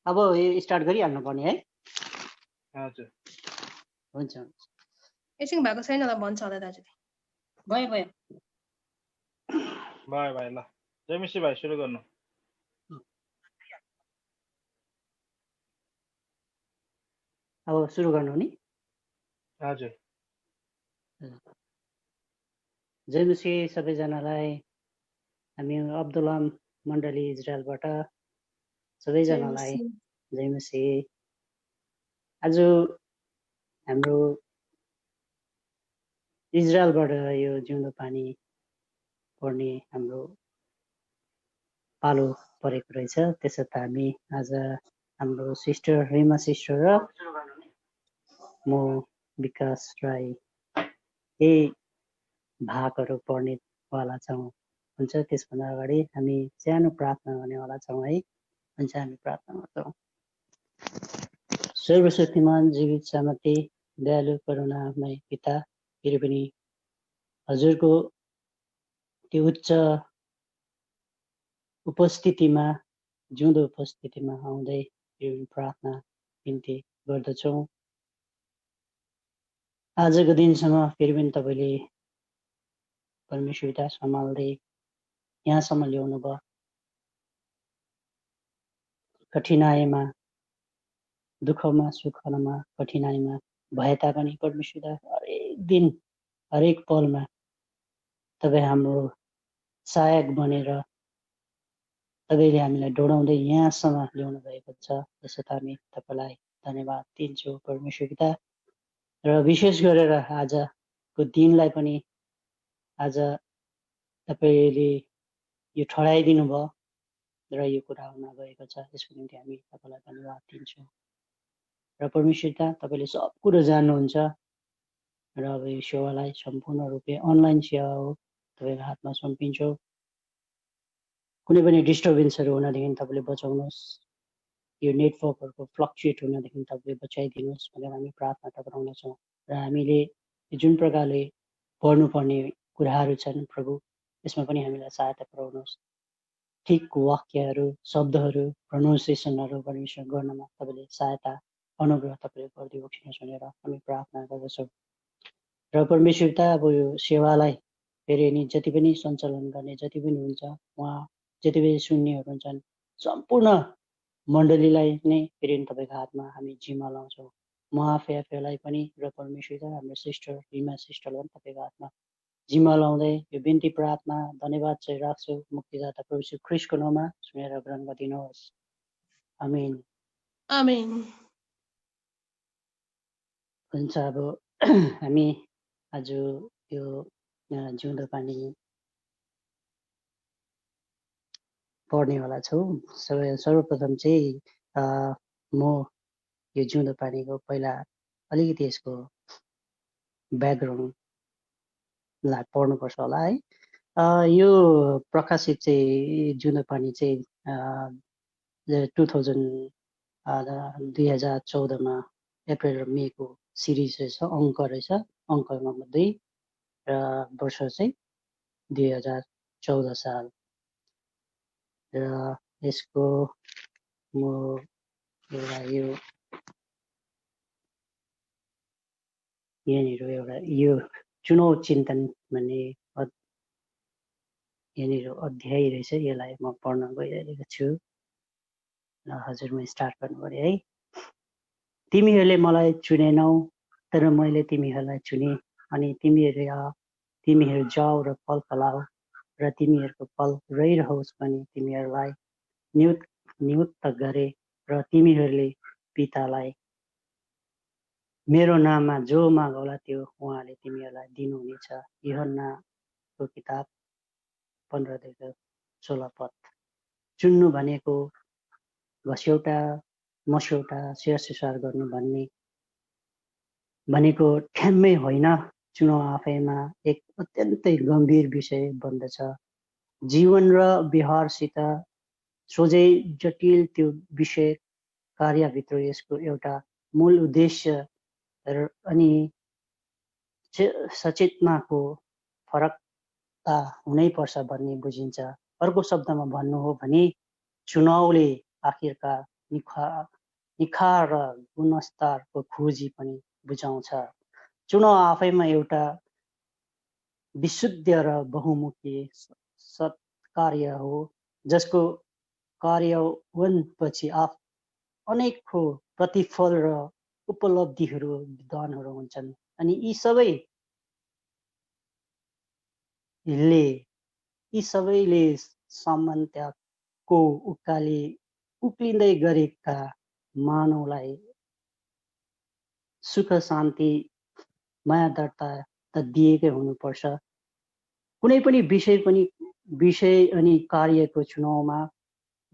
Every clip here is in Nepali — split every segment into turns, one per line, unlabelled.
अब स्टार्ट गरिहाल्नु पर्ने है।
हजुर
हुन्छ
एकछिन भएको छैन होला भन्छ होला दाजुले।
भयो
भयो ल जेमिसी भाइ सुरु गर्नु।
अब सुरु गर्नु नि।
हजुर
जयमसी सबैजनालाई, हामी अब्दुल्लाम मण्डली इजरायलबाट सबैजनालाई जयमसी। आज हाम्रो इजरायलबाट यो जिउँदो पानी पर्ने हाम्रो पालो परेको रहेछ। त्यसर्थ हामी आज हाम्रो सिस्टर रिमा सिस्टर र म विकास राई यही भागहरू पढ्नेवाला छौँ। हुन्छ, त्यसभन्दा अगाडि हामी सानो प्रार्थना गर्नेवाला छौँ है। हुन्छ, हामी प्रार्थना गर्छौँ। सर्वशक्तिमान जीवित सामर्थ्य दयालु करुणामय पिता, फेरि पनि हजुरको त्यो उच्च उपस्थितिमा, जिउँदो उपस्थितिमा आउँदै प्रार्थना बिन्ती गर्दछौँ। आजको दिनसम्म फेरि पनि तपाईँले परमेश्वरता सम्हाल्दै यहाँसम्म ल्याउनु भयो। कठिनाइमा, दुःखमा, सुखमा, कठिनाइमा भए तापनि परमेश्वरता हरेक दिन, हरेक पलमा तपाईँ हाम्रो सहायक बनेर तपाईँले हामीलाई डोडाउँदै यहाँसम्म ल्याउनु भएको छ। त्यसर्थ हामी तपाईँलाई धन्यवाद दिन्छौँ परमेश्वरता। र विशेष गरेर आजको दिनलाई पनि आज तपाईँले यो ठहराइदिनु भयो र यो कुरा हुन गएको छ। यसको निम्ति हामी तपाईँलाई धन्यवाद दिन्छौँ। र परमेश्वरता तपाईँले सब कुरो जान्नुहुन्छ र अब यो सेवालाई सम्पूर्ण रूपले अनलाइन सेवा हो, तपाईँको हातमा सुम्पिन्छौँ। कुनै पनि डिस्टर्बेन्सहरू हुनदेखि तपाईँले बचाउनुहोस्, यो नेटवर्कहरूको फ्लक्चुएट हुनदेखि तपाईँले बचाइदिनुहोस् भनेर हामी प्रार्थना गराउँदछौँ। र हामीले जुन प्रकारले पढ्नुपर्ने कुराहरू छन् प्रभु, यसमा पनि हामीलाई सहायता पुर्याउनुहोस्। ठिक वाक्यहरू, शब्दहरू, प्रोनाउन्सिएसनहरू परमेश्वर गर्नमा तपाईँले सहायता, अनुग्रह तपाईँले गरिदिनु बक्सिनुहोस् भनेर हामी प्रार्थना गर्दछौँ। र परमेश्वरता अब यो सेवालाई फेरि नि जति पनि सञ्चालन गर्ने जति पनि हुन्छ, उहाँ जति पनि सुन्नेहरू हुन्छन्, सम्पूर्ण मण्डलीलाई नै फेरि तपाईँको हातमा हामी जिम्मा लाउँछौँ। म आफैलाई पनि र परमेश्वरता हाम्रो सिस्टर रिमा सिस्टरलाई पनि तपाईँको हातमा जिम्मा लाउँदै यो बिन्ती प्रार्थना धन्यवाद चाहिँ राख्छु। मुक्तिदाता प्रभु यीशु ख्रीष्टको नाममा सुनेर ग्रहण गरिदिनुहोस्। आमेन।
आमेन।
हुन्छ, अब हामी आज यो जिउँदो पानी पढ्नेवाला छौँ। सर्वप्रथम चाहिँ म यो जिउँदो पानीको पहिला अलिकति यसको ब्याकग्राउन्डलाई पढ्नुपर्छ होला है। यो प्रकाशित चाहिँ जिउँदो पानी चाहिँ 2014मा अप्रिल र मेको सिरिज रहेछ, अङ्क रहेछ, अङ्क नम्बर 2 र वर्ष चाहिँ 2014 साल। र यसको म एउटा यहाँनिर एउटा यो चुनाव चिन्तन भन्ने यहाँनिर अध्याय रहेछ, यसलाई म पढ्न गइरहेको छु। र हजुर म स्टार्ट गर्नु पर्यो है। तिमीहरूले मलाई चुनेनौ, तर मैले तिमीहरूलाई चुने, अनि तिमीहरू जाऊ र फल फलाऊ र तिमीहरूको फल रहिरहोस् भने तिमीहरूलाई नियुक्त गरे र तिमीहरूले पितालाई मेरो नाममा जो मागौला त्यो उहाँले तिमीहरूलाई दिनुहुनेछ। यूहन्नाको किताब 15:16 पद। चुन्नु भनेको घस्यौटा, मस्यौटा, स्याहार गर्नु भनेको ठ्याम्मै होइन। चुनाव आफैमा एक अत्यन्तै गम्भीर विषय बन्दछ। जीवन र व्यवहारसित सोझै जटिल त्यो विषय कार्यभित्र यसको एउटा मूल उद्देश्य अनि सचेतनाको फरकता हुनैपर्छ भन्ने बुझिन्छ। अर्को शब्दमा भन्नु हो भने चुनावले आखिरकार निखार र गुणस्तरको खोजी पनि बुझाउँछ। चुनाव आफैमा एउटा विशुद्ध र बहुमुखी सत्कार्य हो, जसको कार्यान्वयनपछि अनेकको प्रतिफल र उपलब्धिहरू विद्वानहरू हुन्छन्। अनि यी सबैले सामान्यताको उक्लिँदै गरेका मानवलाई सुख शान्ति मायादरता त दिएकै हुनुपर्छ। कुनै पनि विषय अनि कार्यको चुनावमा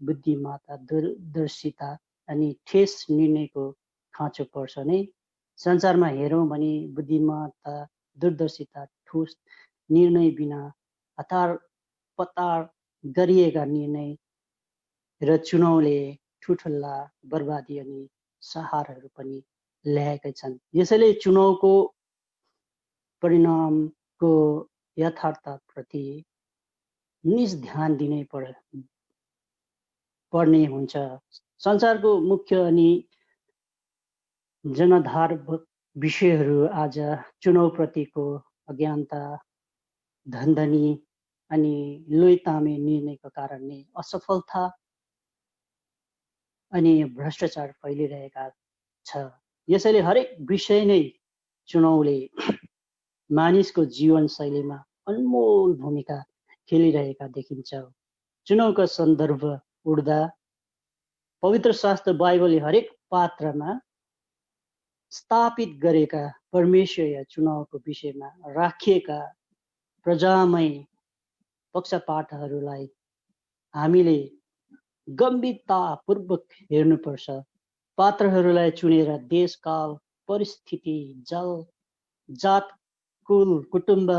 बुद्धिमत्ता, दूरदर्शिता अनि ठेस निर्णयको खाँचो पर्छ नै। संसारमा हेरौँ भने बुद्धिमत्ता, दूरदर्शिता, ठोस निर्णय बिना हतार पतार गरिएका निर्णय र चुनावले ठुल्ठुला बर्बादी अनि सहारहरू पनि ल्याएका छन्। यसैले चुनावको परिणामको यथार्थप्रति निज ध्यान दिनै पर्ने हुन्छ। संसारको मुख्य अनि जनाधार विषयहरू आज चुनावप्रतिको अज्ञानता, धन्धनी अनि लोइतामे निर्णयको कारणले असफलता अनि भ्रष्टाचार फैलिरहेका छ। यसैले हरेक विषय नै चुनावले मानिसको जीवनशैलीमा अनमोल भूमिका खेलिरहेका देखिन्छ। चुनावका सन्दर्भ उड्दा पवित्र शास्त्र बाइबलले हरेक पात्रमा स्थापित गरेका परमेश्वरीय चुनावको विषयमा राखिएका प्रजामय पक्षपातहरूलाई हामीले गम्भीरतापूर्वक हेर्नुपर्छ। पात्रहरूलाई चुनेर देश, काल, परिस्थिति, जात, कुल, कुटुम्ब,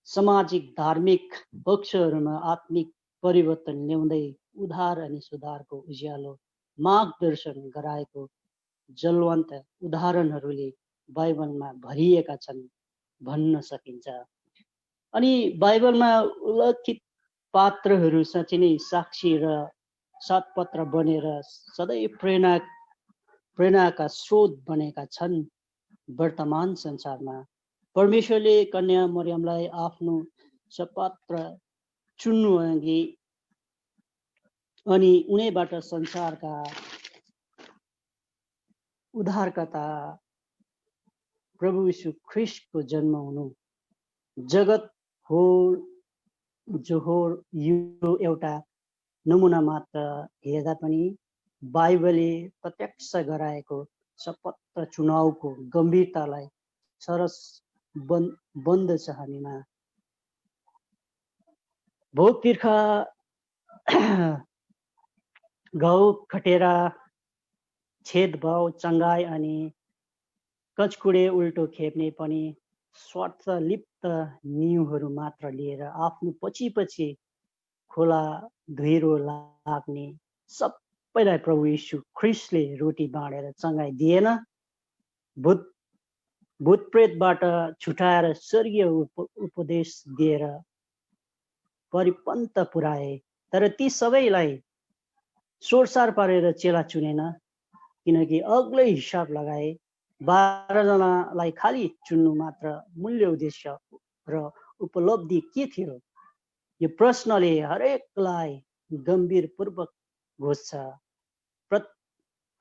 सामाजिक धार्मिक पक्षहरूमा आत्मिक परिवर्तन ल्याउँदै उद्धार अनि सुधारको उज्यालो मार्गदर्शन गराएको जलवन्त उदाहरणहरूले बाइबलमा भरिएका छन् भन्न सकिन्छ। अनि बाइबलमा उल्लेखित पात्रहरू साँच्चै नै साक्षी र सातपत्र बनेर सधैँ प्रेरणाका स्रोत बनेका छन्। वर्तमान संसारमा परमेश्वरले कन्या मरियमलाई आफ्नो सपात्र चुन्नु अघि अनि उनीबाट संसारका उद्धारकर्ता प्रभु यीशु ख्रिस्टको जन्म हुनु जगत हो यो एउटा नमुना मात्र हेर्दा पनि बाइबलले प्रत्यक्ष गराएको सपत्र चुनावको गम्भीरतालाई सरस बन्दछ। हामीमा भोक तिर्खा घाउ खटेरा छेदभाव चङ्गाई अनि कचकुडे उल्टो खेप्ने पनि स्वार्थ लिप्त निहुहरू मात्र लिएर आफ्नो पछि खोला धुइरो लाग्ने सबैलाई प्रभु यीशु ख्रिस्टले रोटी बाँडेर चङ्गाई दिएन। भूतप्रेतबाट छुटाएर स्वर्गीय उपदेश दिएर परिपन्थ पुर्याए। तर ती सबैलाई सोरसार पारेर चेला चुनेन, किनकि अग्लै हिसाब लगाए। 12 जनालाई खाली चुन्नु मात्र मूल्य उद्देश्य र उपलब्धि के थियो? यो प्रश्नले हरेकलाई गम्भीरपूर्वक घोज्छ।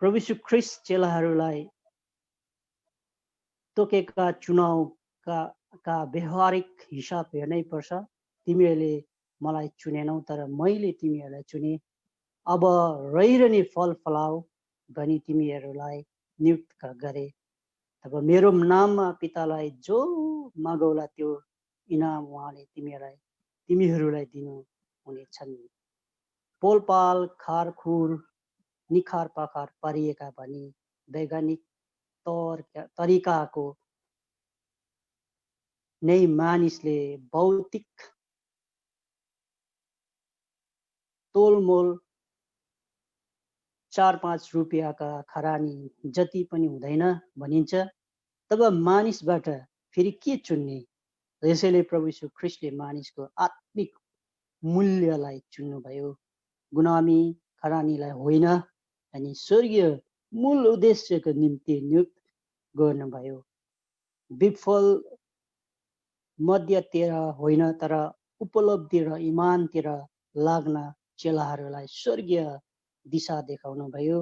प्रभु यीशु ख्रिस्ट चेलाहरूलाई तोकेका चुनावका व्यवहारिक हिसाब हेर्नै पर्छ। तिमीहरूले मलाई चुनेनौ, तर मैले तिमीहरूलाई चुने। अब रहिरहने फल फलाऊ भनी तिमीहरूलाई नियुक्त गरे। तब मेरो नाममा पितालाई जो मागौला त्यो इनाम उहाँले तिमीहरूलाई दिनु हुनेछन्। पोलपाल खारखुर निखार पाखार पारिएका भनी वैज्ञानिक तरिकाको नै मानिसले भौतिक तोलमोल 4-5 रुपियाँका खरानी जति पनि हुँदैन भनिन्छ। तब मानिसबाट फेरि के चुन्ने? यसैले प्रभु यीशु ख्रिस्टले मानिसको आत्मिक मूल्यलाई चुन्नुभयो, गुलामी खरानीलाई होइन। अनि स्वर्गीय मूल उद्देश्यको निम्ति नियुक्त गर्नुभयो। विफल मध्यतिर होइन तर उपलब्धि र इमानतिर लाग्न चेलाहरूलाई स्वर्गीय दिशा देखाउनुभयो।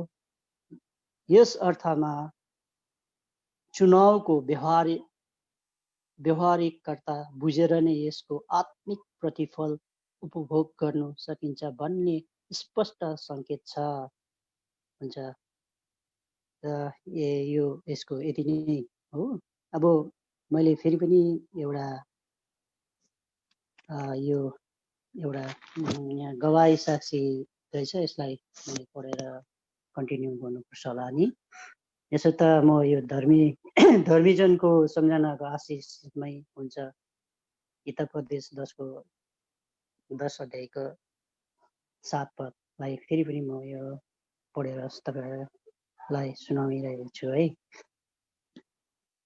यस अर्थमा चुनावको व्यवहारिकता बुझेर नै यसको आत्मिक प्रतिफल उपभोग गर्नु सकिन्छ भन्ने स्पष्ट सङ्केत छ। हुन्छ, यो यसको यति नै हो। अब मैले फेरि पनि एउटा यो एउटा यहाँ गवाई साक्षी रहेछ, यसलाई मैले पढेर कन्टिन्यू गर्नुपर्छ होला नि। यसो त म यो धर्मीजनको सम्झनाको आशिषमै हुन्छ। हितोपदेश 10 अध्यायको 7 पदलाई फेरि पनि म यो पढेर तपाईँहरूलाई सुनाइरहेको छु है।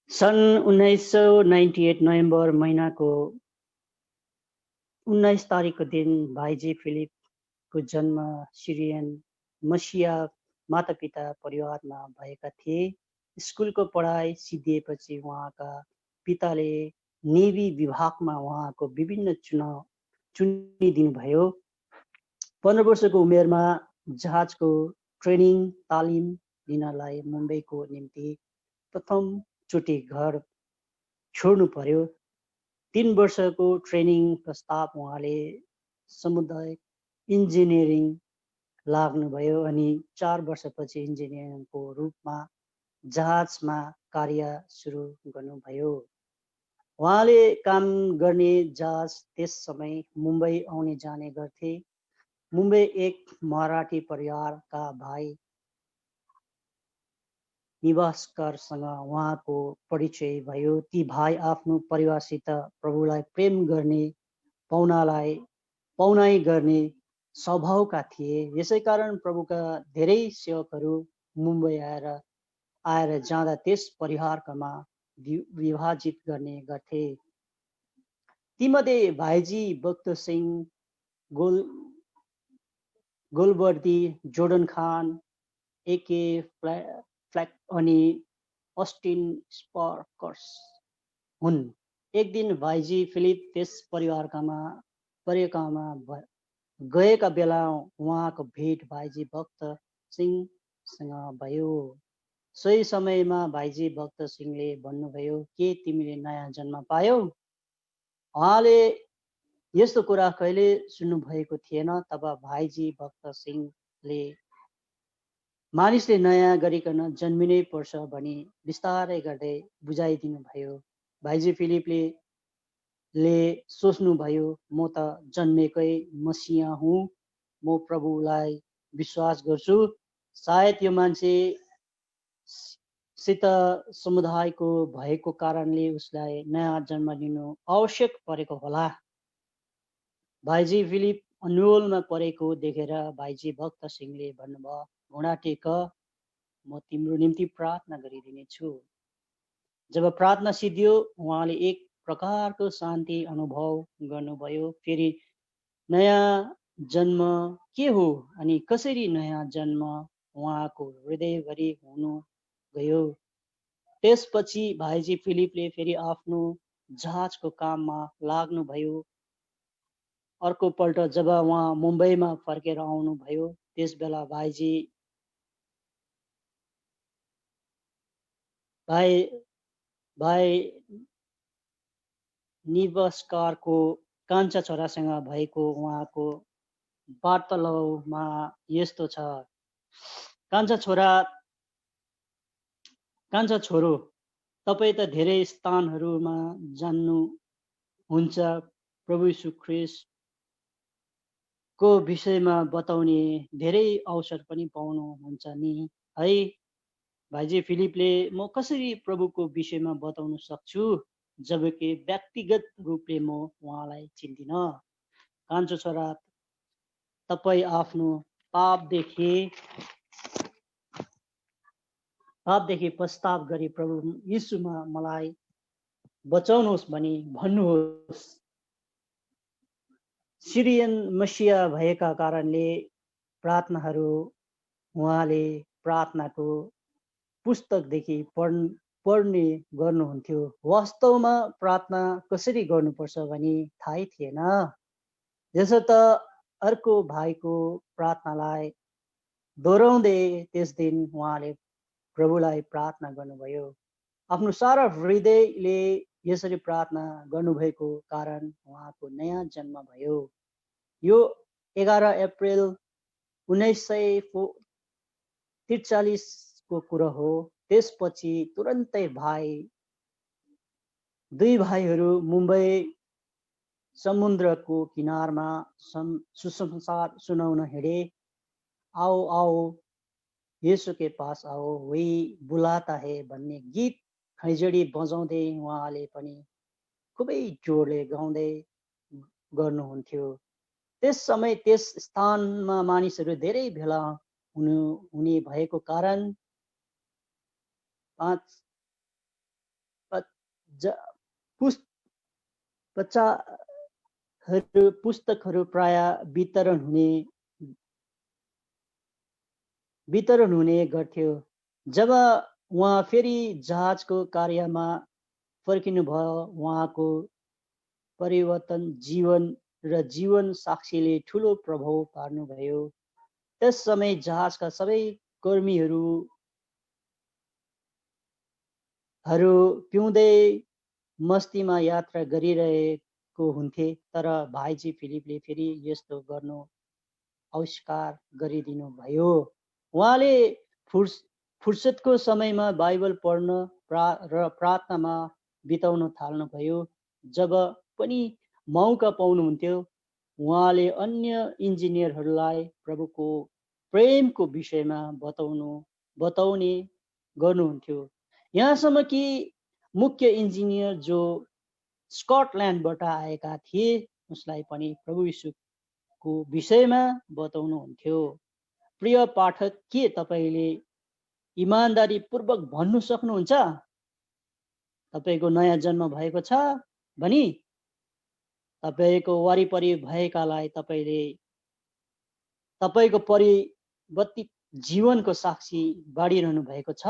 सन् 1998 नोभेम्बर महिनाको 19 तारिकको दिन भाइजी फिलिपको जन्म सिरियन मसिया मातापिता परिवारमा भएका थिए। स्कुलको पढाइ सिद्धिएपछि उहाँका पिताले नेभी विभागमा उहाँको विभिन्न चुनिदिनुभयो। 15 वर्षको उमेरमा जहाजको ट्रेनिङ तालिम लिनलाई मुम्बईको निम्ति प्रथमचोटि घर छोड्नु पर्यो। 3 वर्षको ट्रेनिङ प्रस्ताव उहाँले समुदाय इन्जिनियरिङ लाग्नुभयो अनि 4 वर्षपछि इन्जिनियरको रूपमा जहाजमा कार्य सुरु गर्नुभयो। उहाँले काम गर्ने जहाज त्यस समय मुम्बई आउने जाने गर्थे। मुम्बई एक मराठी परिवारका भाइ निवासकारसँग उहाँको परिचय भयो। ती भाइ आफ्नो परिवारसित प्रभुलाई प्रेम गर्ने पाउनाइ गर्ने स्वभावका थिए। यसैकारण प्रभुका धेरै सेवकहरू मुम्बई आएर जाँदा त्यस परिवारकामा विभाजित गर्ने गर्थे। तीमध्ये भाइजी भक्त सिंह, गोलवर्दी, जोर्डन खान, एके फ्ल्याक अनि अस्टिन स्पार्कर्स हुन्। एक दिन भाइजी फिलिप त्यस परिवारकामा गएका बेला उहाँको भेट भाइजी भक्त सिंहसँग भयो। सोही समयमा भाइजी भक्त सिंहले भन्नुभयो, के तिमीले नयाँ जन्म पायौ? उहाँले यस्तो कुरा कहिले सुन्नुभएको थिएन। तब भाइजी भक्त सिंहले मानिसले नयाँ गरिकन जन्मिनै पर्छ भनी बिस्तारै गर्दै बुझाइदिनु भयो। भाइजी फिलिपले सोच्नुभयो, म त जन्मेकै मसिया हुँ। म प्रभुलाई विश्वास गर्छु। सायद यो मान्छे सित समुदायको भएको कारणले उसलाई नयाँ जन्म लिनु आवश्यक परेको होला। भाइजी फिलिप अन्योलमा परेको देखेर भाइजी भक्त सिंहले भन्नुभयो, घोडा टेक, म तिम्रो निम्ति प्रार्थना गरिदिनेछु। जब प्रार्थना सिद्धियो उहाँले एक प्रकारको शान्ति अनुभव गर्नुभयो। फेरि नयाँ जन्म के हो अनि कसरी नयाँ जन्म उहाँको हृदयभरि हुनु गयो। त्यसपछि भाइजी फिलिपले फेरि आफ्नो जहाजको काममा लाग्नुभयो। अर्को पल्ट जब उहाँ मुम्बईमा फर्केर आउनुभयो त्यस बेला भाइ निवासकारको कान्छा छोरासँग भएको उहाँको वार्तालापमा यस्तो छ, कान्छा छोरो, तपाईँ त धेरै स्थानहरूमा जान्नुहुन्छ। प्रभु यीशु ख्रीष्टको विषयमा बताउने धेरै अवसर पनि पाउनुहुन्छ नि है। भाइजी फिलिपले म कसरी प्रभुको विषयमा बताउन सक्छु जबकि व्यक्तिगत रूपले म उहाँलाई चिन्दिनँ। कान्छो छोरा, तपाईँ आफ्नो पापदेखि पश्चाताप गरी प्रभु यीशुमा मलाई बचाउनुहोस् भनी भन्नुहोस्। सिरियन मसिया भएका कारणले प्रार्थनाहरू उहाँले प्रार्थनाको पुस्तकदेखि पढ्ने गर्नुहुन्थ्यो। वास्तवमा प्रार्थना कसरी गर्नुपर्छ भनी थाहै थिएन। यसो त अर्को भाइको प्रार्थनालाई दोहोऱ्याउँदै त्यस दिन उहाँले प्रभुलाई प्रार्थना गर्नुभयो। आफ्नो सारा हृदयले यसरी प्रार्थना गर्नुभएको कारण उहाँको नयाँ जन्म भयो। यो 11 अप्रिल 1943 को कुरा हो। त्यसपछि तुरन्तै दुई भाइहरू मुम्बई समुद्रको किनारमा सुसमाचार सुनाउन हिँडे। आओ आओ यीशु के पास आओ, वही बुलाता है भन्ने गीत खैँजडी बजाउँदै उहाँले पनि खुबै जोडले गाउँदै गर्नुहुन्थ्यो। त्यस समय त्यस स्थानमा मानिसहरू धेरै भेला हुने भएको कारण पुस्तकहरू प्राय वितरण हुने गर्थ्यो। जब उहाँ फेरि जहाजको कार्यमा फर्किनुभयो, उहाँको परिवर्तन जीवन साक्षीले ठुलो प्रभाव पार्नुभयो। त्यस समय जहाजका सबै कर्मीहरू पिउँदै मस्तीमा यात्रा गरिरहेको हुन्थे। तर भाइजी फिलिपले फेरि यस्तो गर्नु अस्वीकार गरिदिनु भयो। उहाँले फुर्सदको समयमा बाइबल पढ्न र प्रार्थनामा बिताउन थाल्नुभयो। जब पनि मौका पाउनुहुन्थ्यो, उहाँले अन्य इन्जिनियरहरूलाई प्रभुको प्रेमको विषयमा बताउने गर्नुहुन्थ्यो। यहाँसम्म कि मुख्य इन्जिनियर जो स्कटल्यान्डबाट आएका थिए, उसलाई पनि प्रभु यीशुको विषयमा बताउनुहुन्थ्यो। प्रिय पाठक, के तपाईले इमानदारी पूर्वक भन्नु सक्नुहुन्छ तपाईको नयाँ जन्म भएको छ भनी? तपाईको वरिपरि भएकालाई तपाईको परिवर्तित जीवनको साक्षी बाँडिरहनु भएको छ?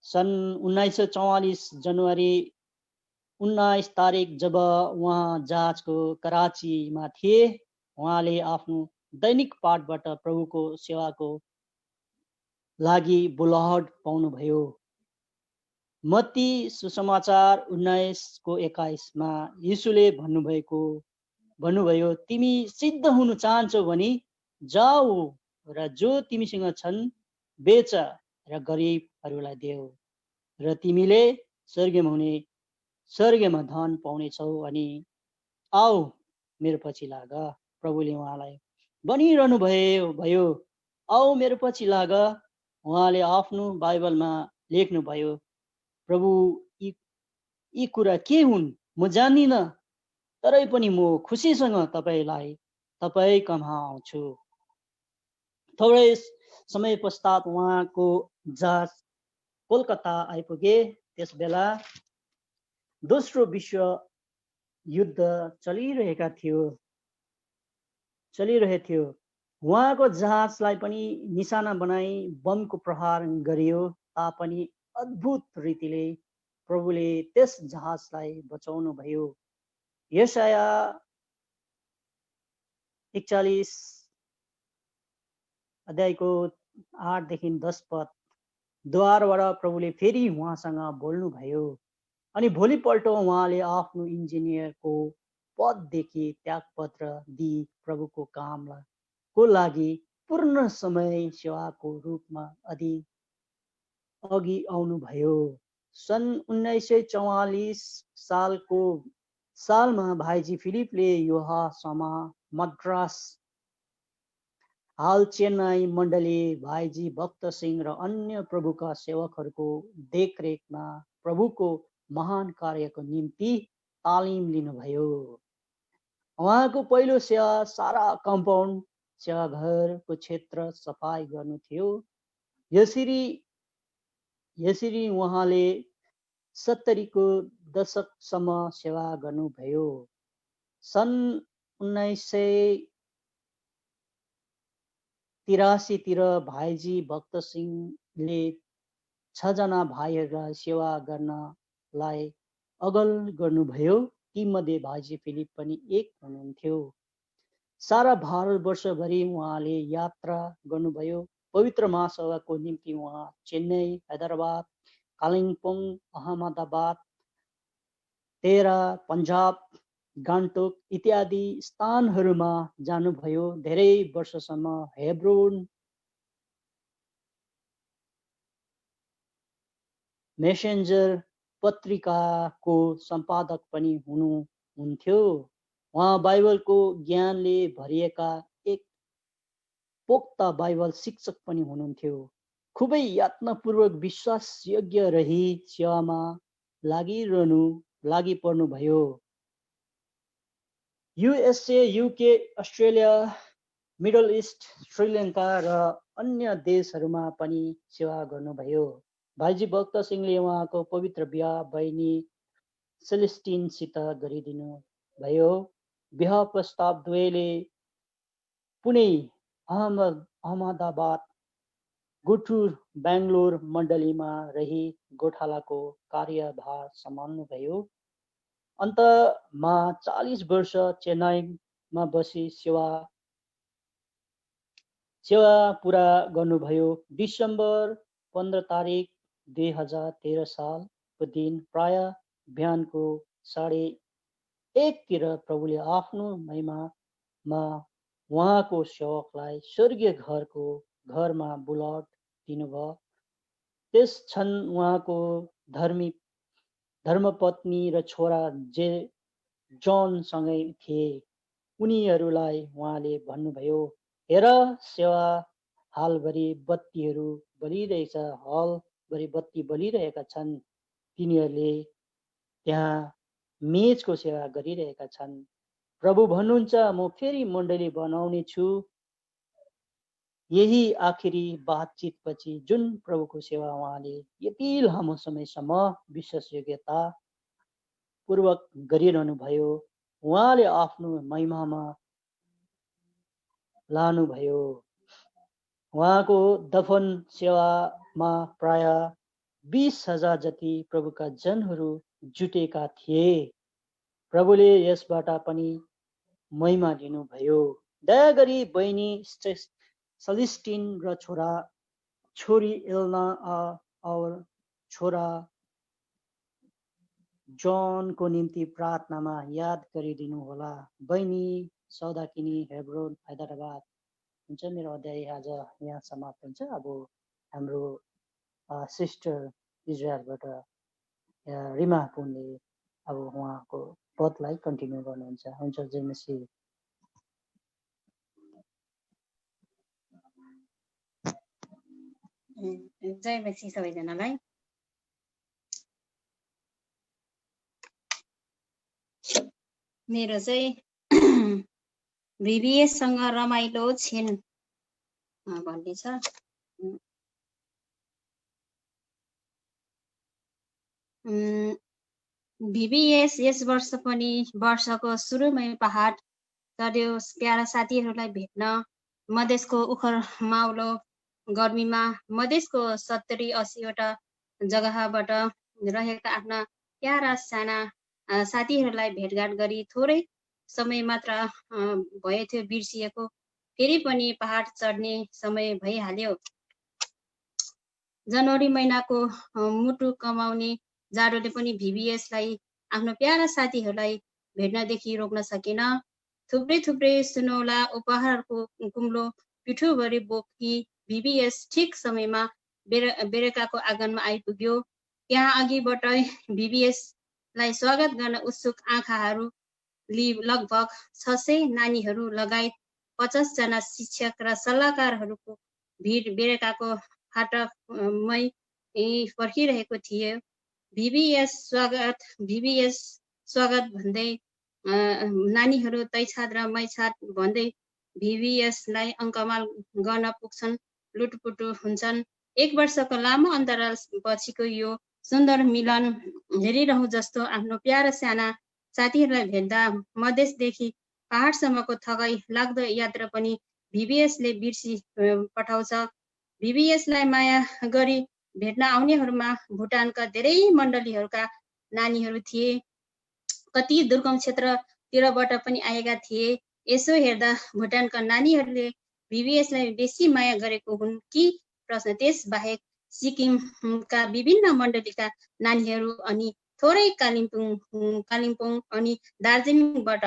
सन् 1944 जनवरी 19 तारिक जब उहाँ जहाजको कराचीमा थिए, उहाँले आफ्नो दैनिक पाठबाट प्रभुको सेवाको लागि बुलाहट पाउनुभयो। मत्ती सुसमाचार 19:21 यीशुले भन्नुभयो, तिमी सिद्ध हुन चाहन्छौ भने जाऊ र जो तिमीसँग छन् बेच र गरिबहरूलाई देऊ, र तिमीले स्वर्गमा धन पाउनेछौ अनि आऊ मेरो पछि लाग। प्रभुले उहाँलाई भनिरहनु भयो, आऊ मेरो पछि लाग। उहाँले आफ्नो बाइबलमा लेख्नुभयो, प्रभु यी कुरा के हुन् म जान्दिन, तरै पनि म खुसीसँग तपाईँ कहाँ आउँछु। थोरै समय पश्चात उहाँको जहाज कोलकाता आइपुगे। त्यस बेला दोस्रो विश्व युद्ध चलिरहेको थियो। उहाँको जहाजलाई पनि निशाना बनाई बमको प्रहार गरियो, तापनि अद्भुत रीतिले प्रभुले त्यस जहाजलाई बचाउनु भयो। यशाया 41 अध्यायको 8 देखि 10 पद द्वारबाट प्रभुले फेरि उहाँसँग बोल्नुभयो। अनि भोलिपल्ट उहाँले आफ्नो इन्जिनियरको पददेखि त्यागपत्र दिई प्रभुको कामको लागि पूर्ण समय सेवाको रूपमा अघि आउनुभयो। सन् 1944 सालमा भाइजी फिलिपले योहासमा मद्रास, हाल चेन्नई मण्डली, भाइजी भक्त सिंह र अन्य प्रभुका सेवकहरूको देखरेखमा प्रभुको महान कार्यको निम्ति तालिम लिनुभयो। उहाँको पहिलो सेवा सारा कम्पाउन्ड सेवाघरको क्षेत्र सफाई गर्नु थियो। यसरी उहाँले 70 को दशकसम्म सेवा गर्नुभयो। सन् 83 तिर भाइजी भक्त सिंहले 6 जना भाइहरूलाई सेवा गर्नलाई अगल गर्नुभयो। तीमध्ये भाइजी फिलिप पनि एक हुनुहुन्थ्यो। सारा भारतवर्षभरि उहाँले यात्रा गर्नुभयो। पवित्र महासभाको निम्ति उहाँ चेन्नई, हैदराबाद, कालिम्पोङ, अहमदाबाद, तेरा, पन्जाब, गान्तोक इत्यादि स्थानहरूमा जानुभयो। धेरै वर्षसम्म हेब्रोन मेसेन्जर पत्रिकाको सम्पादक पनि हुनुहुन्थ्यो। उहाँ बाइबलको ज्ञानले भरिएका एक पोख्त बाइबल शिक्षक पनि हुनुहुन्थ्यो। खुबै यातनापूर्वक विश्वासयोग्य रही सेवामा लागि पर्नुभयो। USA, UK, Australia, middle east, Sri Lanka र अन्य देशहरूमा पनि सेवा गर्नुभयो। भाइजी भक्त सिंहले उहाँको पवित्र बिहा बहिनी सेलेस्टिनसित गरिदिनु भयो। बिहा प्रस्ताव दुवैले पुणे, अहमदाबाद, गुठुर, बेङ्गलोर मण्डलीमा रही गोठालाको कार्यभार सम्हाल्नुभयो। अन्तमा 40 वर्ष चेन्नईमा बसी सेवा पुरा गर्नुभयो। डिसेम्बर 15 तारिक 2013 सालको दिन प्राय बिहानको 1:30 तिर प्रभुले आफ्नो महिमामा उहाँको सेवकलाई स्वर्गीय घरमा बुलाट दिनुभयो। त्यस क्षण उहाँको धर्मपत्नी र छोरा जोनसँगै थिए। उनीहरूलाई उहाँले भन्नुभयो, हेर, सेवा हालभरि बत्तीहरू बलिरहेका छन्। तिनीहरूले त्यहाँ मेजको सेवा गरिरहेका छन्। प्रभु भन्नुहुन्छ, म फेरि मण्डली बनाउने छु। यही आखिरी बातचितपछि जुन प्रभुको सेवा उहाँले यति लामो समयसम्म विश्वासयोग्यता पूर्वक गरिरहनु भयो, उहाँले आफ्नो महिमामा लानुभयो। उहाँको दफन सेवामा प्राय 20,000 जति प्रभुका जनहरू जुटेका थिए। प्रभुले यसबाट पनि महिमा लिनुभयो। दया गरी बहिनी सेलेस्टिन र छोरी एल्ना और छोरा जोनको निम्ति प्रार्थनामा याद गरिदिनु होला। बहिनी सौदाकिनी, हेब्रोन, हैदराबाद। हुन्छ, मेरो अध्याय आज यहाँ समाप्त हुन्छ। अब हाम्रो सिस्टर इजरायलबाट रिमा पुनले अब उहाँको पदलाई कन्टिन्यू गर्नुहुन्छ। हुन्छ, जय मसीह।
जय मसीह सबैजनालाई। मेरो चाहिँ VBS-सँग रमाइलो छिन् भन्ने छ। VBS यस वर्ष पनि वर्षको सुरुमै पहाड चढ्यो। प्यारा साथीहरूलाई भेट्न मधेसको उखर माउलो गर्मीमा मधेसको 70-80 वटा जग्गाबाट रहेका आफ्ना प्यारा साना साथीहरूलाई भेटघाट गरी थोरै समय मात्र भएथ्यो बिर्सिएको। फेरि पनि पहाड चढ्ने समय भइहाल्यो। जनवरी महिनाको मुटु कमाउने जाडोले पनि VBS-लाई आफ्नो प्यारा साथीहरूलाई भेट्नदेखि रोक्न सकेन। थुप्रै सुनौला उपहारको कुम्लो पिठोभरि बोकी VBS ठिक समयमा बेरेकाको आँगनमा आइपुग्यो। त्यहाँ अघिबाटै VBS-लाई स्वागत गर्न उत्सुक आँखाहरू लगभग 600 नानीहरू लगायत 50 जना शिक्षक र सल्लाहकारहरूको भिड बेरेकाको फाटकमै पर्खिरहेको थियो। VBS स्वागत भन्दै नानीहरू तैछाद र मैछाद भन्दै VBS-लाई अङ्कमाल गर्न पुग्छन्, लुटपुटु हुन्छन्। 1 वर्षको लामो अन्तराल पछिको यो सुन्दर मिलन हेरिरहँ जस्तो आफ्नो प्यारा साना साथीहरूलाई भेट्दा मधेसदेखि पहाडसम्मको थकाइ लाग्दो यात्रा पनि VBSले बिर्सी पठाउँछ। VBSलाई माया गरी भेट्न आउनेहरूमा भुटानका धेरै मण्डलीहरूका नानीहरू थिए। कति दुर्गम क्षेत्रतिरबाट पनि आएका थिए। यसो हेर्दा भुटानका नानीहरूले VBSलाई बेसी माया गरेको हुन् कि प्रश्न। त्यस बाहेक सिक्किमका विभिन्न मण्डलीका नानीहरू अनि थोरै कालिम्पोङ अनि दार्जिलिङबाट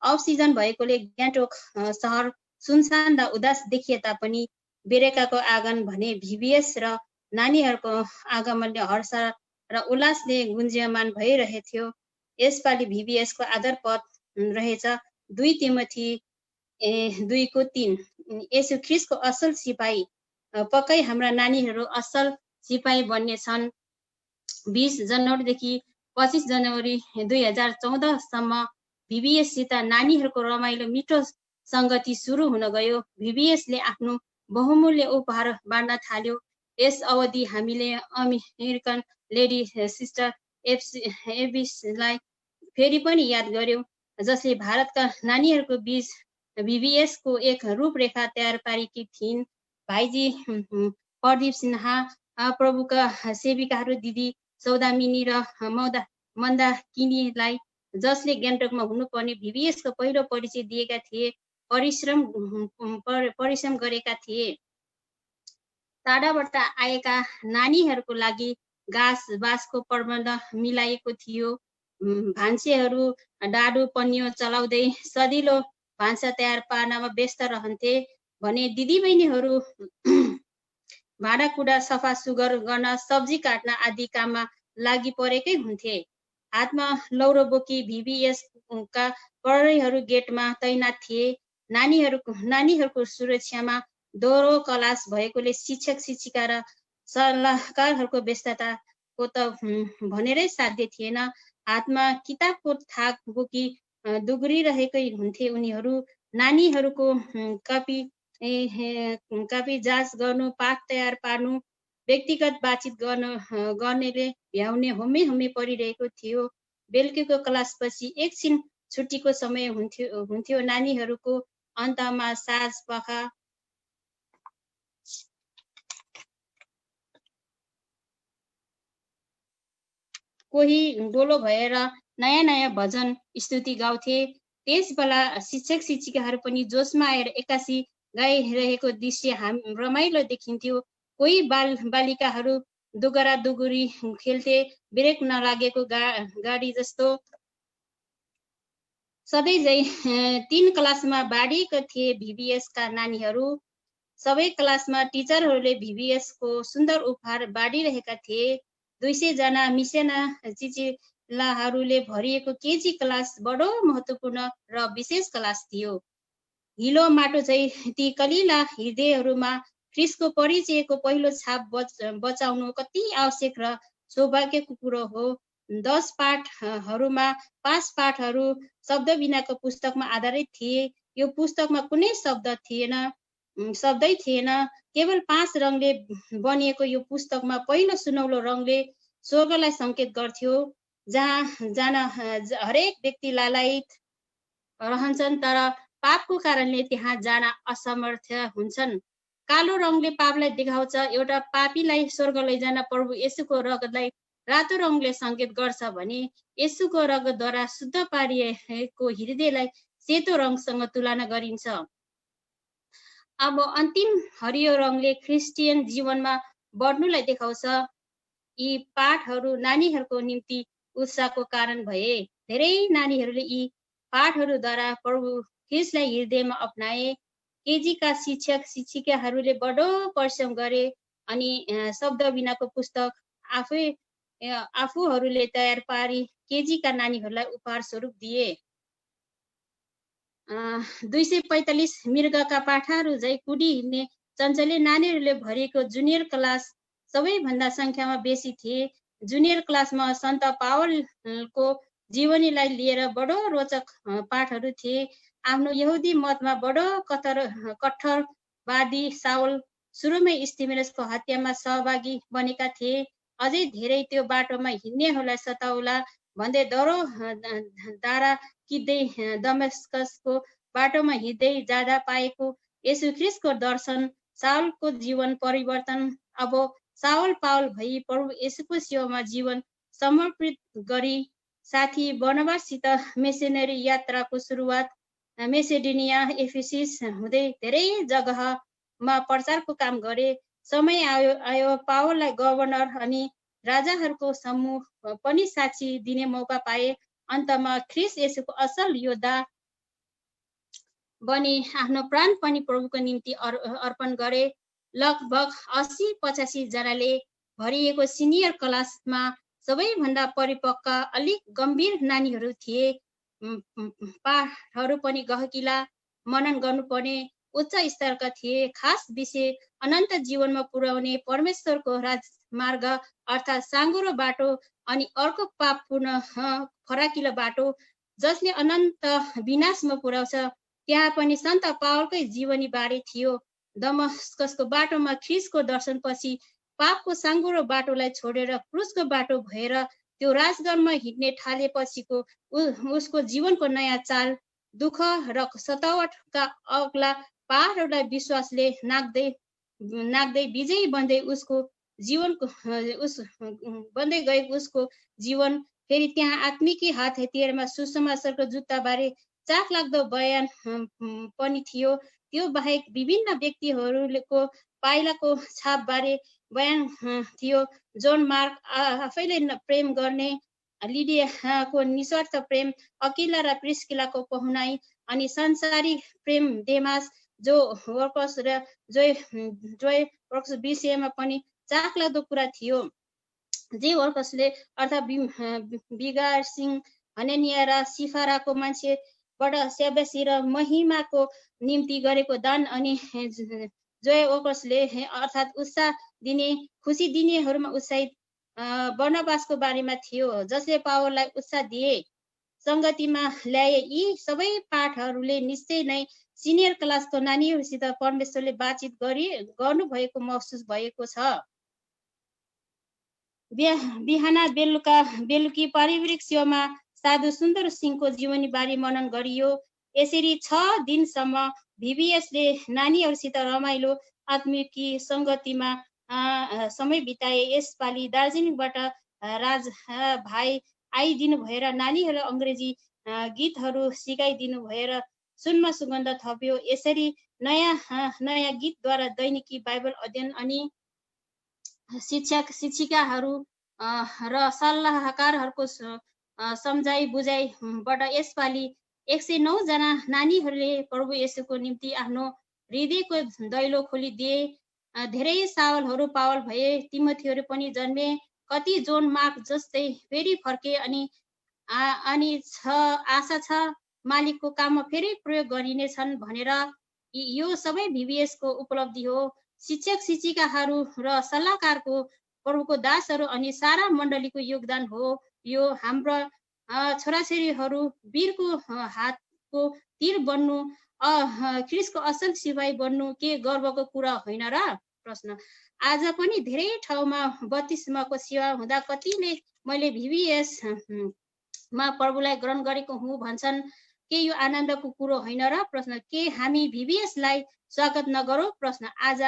अफ सिजन भएकोले गान्तोक सहर सुनसान र उदास देखिए तापनि बेरेकाको आँगन भने VBS र नानीहरूको आगमनले हर्ष र उल्लासले गुन्जयमान भइरहेथ्यो। यसपालि VBS को आदर पद रहेछ 2 तिमोथी 2:3। यसु ख्रीष्टको असल सिपाही, पक्कै हाम्रा नानीहरू असल सिपाही बन्ने छन्। 20 जनवरीदेखि 25 जनवरी 2014 सम्म VBS सित नानीहरूको रमाइलो मिठो संगति सुरु हुन गयो। VBS ले आफ्नो बहुमूल्य उपहार बाँड्न थाल्यो। यस अवधि हामीले अमेरिकन लेडी सिस्टर एबिसलाई फेरि पनि याद गर्यौं, जसले भारतका नानीहरूको बीच VBS को एक रूपरेखा तयार पारेकी थिइन्। भाइजी प्रदीप सिन्हा, प्रभुका सेविकाहरू दिदी सौदामिनी र मन्दाकिनीलाई जसले गान्तोकमा हुनुपर्ने VBS को पहिलो परिचय दिएका थिए, परिश्रम गरेका थिए। टाढाबाट आएका नानीहरूको लागि घाँस बाँसको प्रबन्ध मिलाएको थियो। भान्सेहरू डाडु पन्यो चलाउँदै सजिलो भान्सा तयार पार्नमा व्यस्त रहन्थे भने दिदीबहिनीहरू भाँडाकुँडा सफा सुग्घर गर्न, सब्जी काट्न आदि काममा लागि परेकै हुन्थे। हातमा लौरो बोकी VBS का प्रहरीहरू गेटमा तैनात थिए। नानीहरूको सुरक्षामा दोहोरो क्लास भएकोले शिक्षक शिक्षिका र सल्लाहकारहरूको व्यस्तताको त भनेरै साध्य थिएन। हातमा किताबको थाक बोकी दुगुरिरहेकै हुन्थे उनीहरू। नानीहरूको कपी जाँच गर्नु, पाठ तयार पार्नु, व्यक्तिगत बातचित गर्नेले भ्याउने होमे परिरहेको थियो। बेलुकीको क्लासपछि एकछिन छुट्टीको समय हुन्थ्यो। नानीहरूको अन्तमा साँझ पख कोही डोलो भएर नयाँ भजन स्तुति गाउँथे। त्यस बेला शिक्षक शिक्षिकाहरू पनि जोसमा आएर एक्कासी गाइरहेको दृश्य रमाइलो देखिन्थ्यो। कोही बालिकाहरू दुगरा दुगुरी खेल्थे, ब्रेक नलागेको गाडी जस्तो। सधैँझै 3 क्लासमा बाँडिएका थिए VBS का नानीहरू। सबै क्लासमा टिचरहरूले VBS को सुन्दर उपहार बाँडिरहेका थिए। 200 जना मिसेना चिचिलाहरूले भरिएको केजी क्लास बडो महत्त्वपूर्ण र विशेष क्लास थियो। हिलो माटो झै ती कलिला हृदयहरूमा ख्रीष्टको परिचयको पहिलो छाप बचाउनु कति आवश्यक र सौभाग्यको कुरो हो। 10 पाठहरूमा 5 पाठहरू शब्द बिनाको पुस्तकमा आधारित थिए। यो पुस्तकमा कुनै शब्दै थिएन। केवल 5 रङले बनिएको यो पुस्तकमा पहिलो सुनौलो रङले स्वर्गलाई संकेत गर्थ्यो, जहाँ जान हरेक व्यक्ति लालायित रहन्छन् तर पापको कारणले त्यहाँ जान असमर्थ हुन्छन्। कालो रङले पापलाई देखाउँछ। एउटा पापीलाई स्वर्ग लैजान प्रभु येशूको रगतलाई रातो रङले संकेत गर्छ भने येशूको रगतद्वारा शुद्ध पारिएको हृदयलाई सेतो रङसँग तुलना गरिन्छ। अब अन्तिम हरियो रङले क्रिस्चियन जीवनमा बढ्नुलाई देखाउँछ। यी पाठहरू नानीहरूको निम्ति उत्साहको कारण भए। धेरै नानीहरूले यी पाठहरूद्वारा प्रभु ख्रीष्टलाई हृदयमा अपनाए। केजी का शिक्षक शिक्षिकाहरूले बडो परिश्रम गरे अनि शब्द बिनाको पुस्तक आफूहरूले तयार पारी केजी का नानीहरूलाई उपहार स्वरूप दिए। 245 मृगका पाठाहरू झै कुडी हिँड्ने चञ्चले नानीहरूले भरिएको जुनियर क्लास सबैभन्दा संख्यामा बेसी थिए। जुनियर क्लासमा सन्त पावलको जीवनीलाई लिएर बडो रोचक पाठहरू थिए। आफ्नो यहुदी मतमा बडो कट्टरवादी साउल सुरुमै स्तिफनसको हत्यामा सहभागी बनेका थिए। अझै धेरै त्यो बाटोमा हिँड्नेहरूलाई सताउला भन्दै दरो दारा किन्दै दमस्कसको बाटोमा हिँड्दै जाँदा पाएको येशू ख्रीष्टको दर्शन, साउलको जीवन परिवर्तन। अब साउल पाउल भई प्रभु येशूको सेवामा जीवन समर्पित गरी साथी बर्नबाससित मिसनरी यात्राको सुरुवात मेसेडोनिया, एफिसिस हुँदै धेरै जग्गामा प्रचारको काम गरे। समय आयो पावललाई गभर्नर अनि राजाहरूको समूह पनि साक्षी दिने मौका पाए। अन्तमा ख्रीष्ट येशूको असल योद्धा बनी आफ्नो प्राण पनि प्रभुको निम्ति अर्पण गरे। लगभग 80-85 जनाले भरिएको सिनियर क्लासमा सबैभन्दा परिपक्व अलिक गम्भीर नानीहरू थिए। पाठहरू पनि गहकिला मनन गर्नुपर्ने उच्च स्तरका थिए। खास विषय अनन्त जीवनमा पुर्याउने परमेश्वरको राजमार्ग अर्थात् साँघुरो बाटो अनि अर्को पापपूर्ण फराकिलो बाटो जसले अनन्त विनाशमा पुर्याउँछ। त्यहाँ पनि सन्त पावलकै जीवनी बारे थियो। दमस्कसको बाटोमा ख्रीष्टको दर्शनपछि पापको साँघुरो बाटोलाई छोडेर क्रुसको बाटो भएर त्यो राजगणमा हिँड्ने थालेपछिको उसको जीवनको नयाँ चाल, दुःख र सतावटका अग्ला पहाडहरूलाई विश्वासले नाग्दै विजयी बन्दै बन्दै गएको उसको जीवन। फेरि त्यहाँ आत्मिकी हात हतियारमा सुसमाचारको जुत्ताबारे चाखलाग्दो बयान पनि थियो। त्यो बाहेक विभिन्न व्यक्तिहरूको पाइलाको छापबारे बयान थियो। जोन मार्क आफैले प्रेम गर्ने, लिडियाको निस्वार्थ प्रेम, अकिला र प्रिस्किलाको पहुनाई अनि संसारी प्रेम, देमास जो वर्कस र जोय वर्कस विषयमा पनि चाखलाग्दो कुरा थियो। जे वर्कसले अर्थात् बिगार सिंह, हनेनिया र सिफाराको मान्छेबाट स्याबासी र महिमाको निम्ति गरेको दान अनि जोय वर्कसले अर्थात् उत्साह दिने, खुसी दिनेहरूमा उत्साहित बर्नबासको बारेमा थियो जसले पावललाई उत्साह दिए, संगतिमा ल्याए। यी सबै पाठहरूले निश्चय नै सिनियर क्लासको नानीहरूसित परमेश्वरले बातचित गर्नुभएको महसुस भएको छ। बिहान बेलुकी पारिवारिक सेवामा साधु सुन्दर सिंहको जीवनी बारे मनन गरियो। यसरी 6 दिनसम्म VBSले नानीहरूसित रमाइलो आत्मिकी संगतिमा समय बिताए। यसपालि दार्जिलिङबाट राज भाइ आइदिनु भएर नानीहरूलाई अङ्ग्रेजी गीतहरू सिकाइदिनु भएर सुनमा सुगन्ध थप्यो। यसरी नयाँ गीतद्वारा दैनिकी बाइबल अध्ययन अनि शिक्षिकाहरू र सल्लाहकारहरूको सम्झाइ बुझाइबाट यसपालि 109 जना नानीहरूले प्रभु येशूको निम्ति आफ्नो हृदयको दैलो खोलिदिए। धेरै साउलहरू पावल भए, तिमोथीहरू पनि जन्मे, कति जोन मार्क जस्तै फेरि फर्के अनि आशा छ मालिकको काममा फेरि प्रयोग गरिनेछन् भनेर। यो सबै VBSको उपलब्धि हो। शिक्षक शिक्षिकाहरू र सल्लाहकारको, प्रभुको दासहरू अनि सारा मण्डलीको योगदान हो। यो हाम्रो छोराछोरीहरू वीरको हातको तीर बन्नु, ख्रीष्टको असल सिपाही बन्नु के गर्वको कुरा होइन र? प्रश्न। आज पनि धेरै ठाउँमा बत्तिस्माको सेवा हुँदा कतिले मैले VBS मा प्रभुलाई ग्रहण गरेको हुँ भन्छन्। के यो आनन्दको कुरो होइन र? प्रश्न। के हामी VBSलाई स्वागत नगरौँ? प्रश्न। आज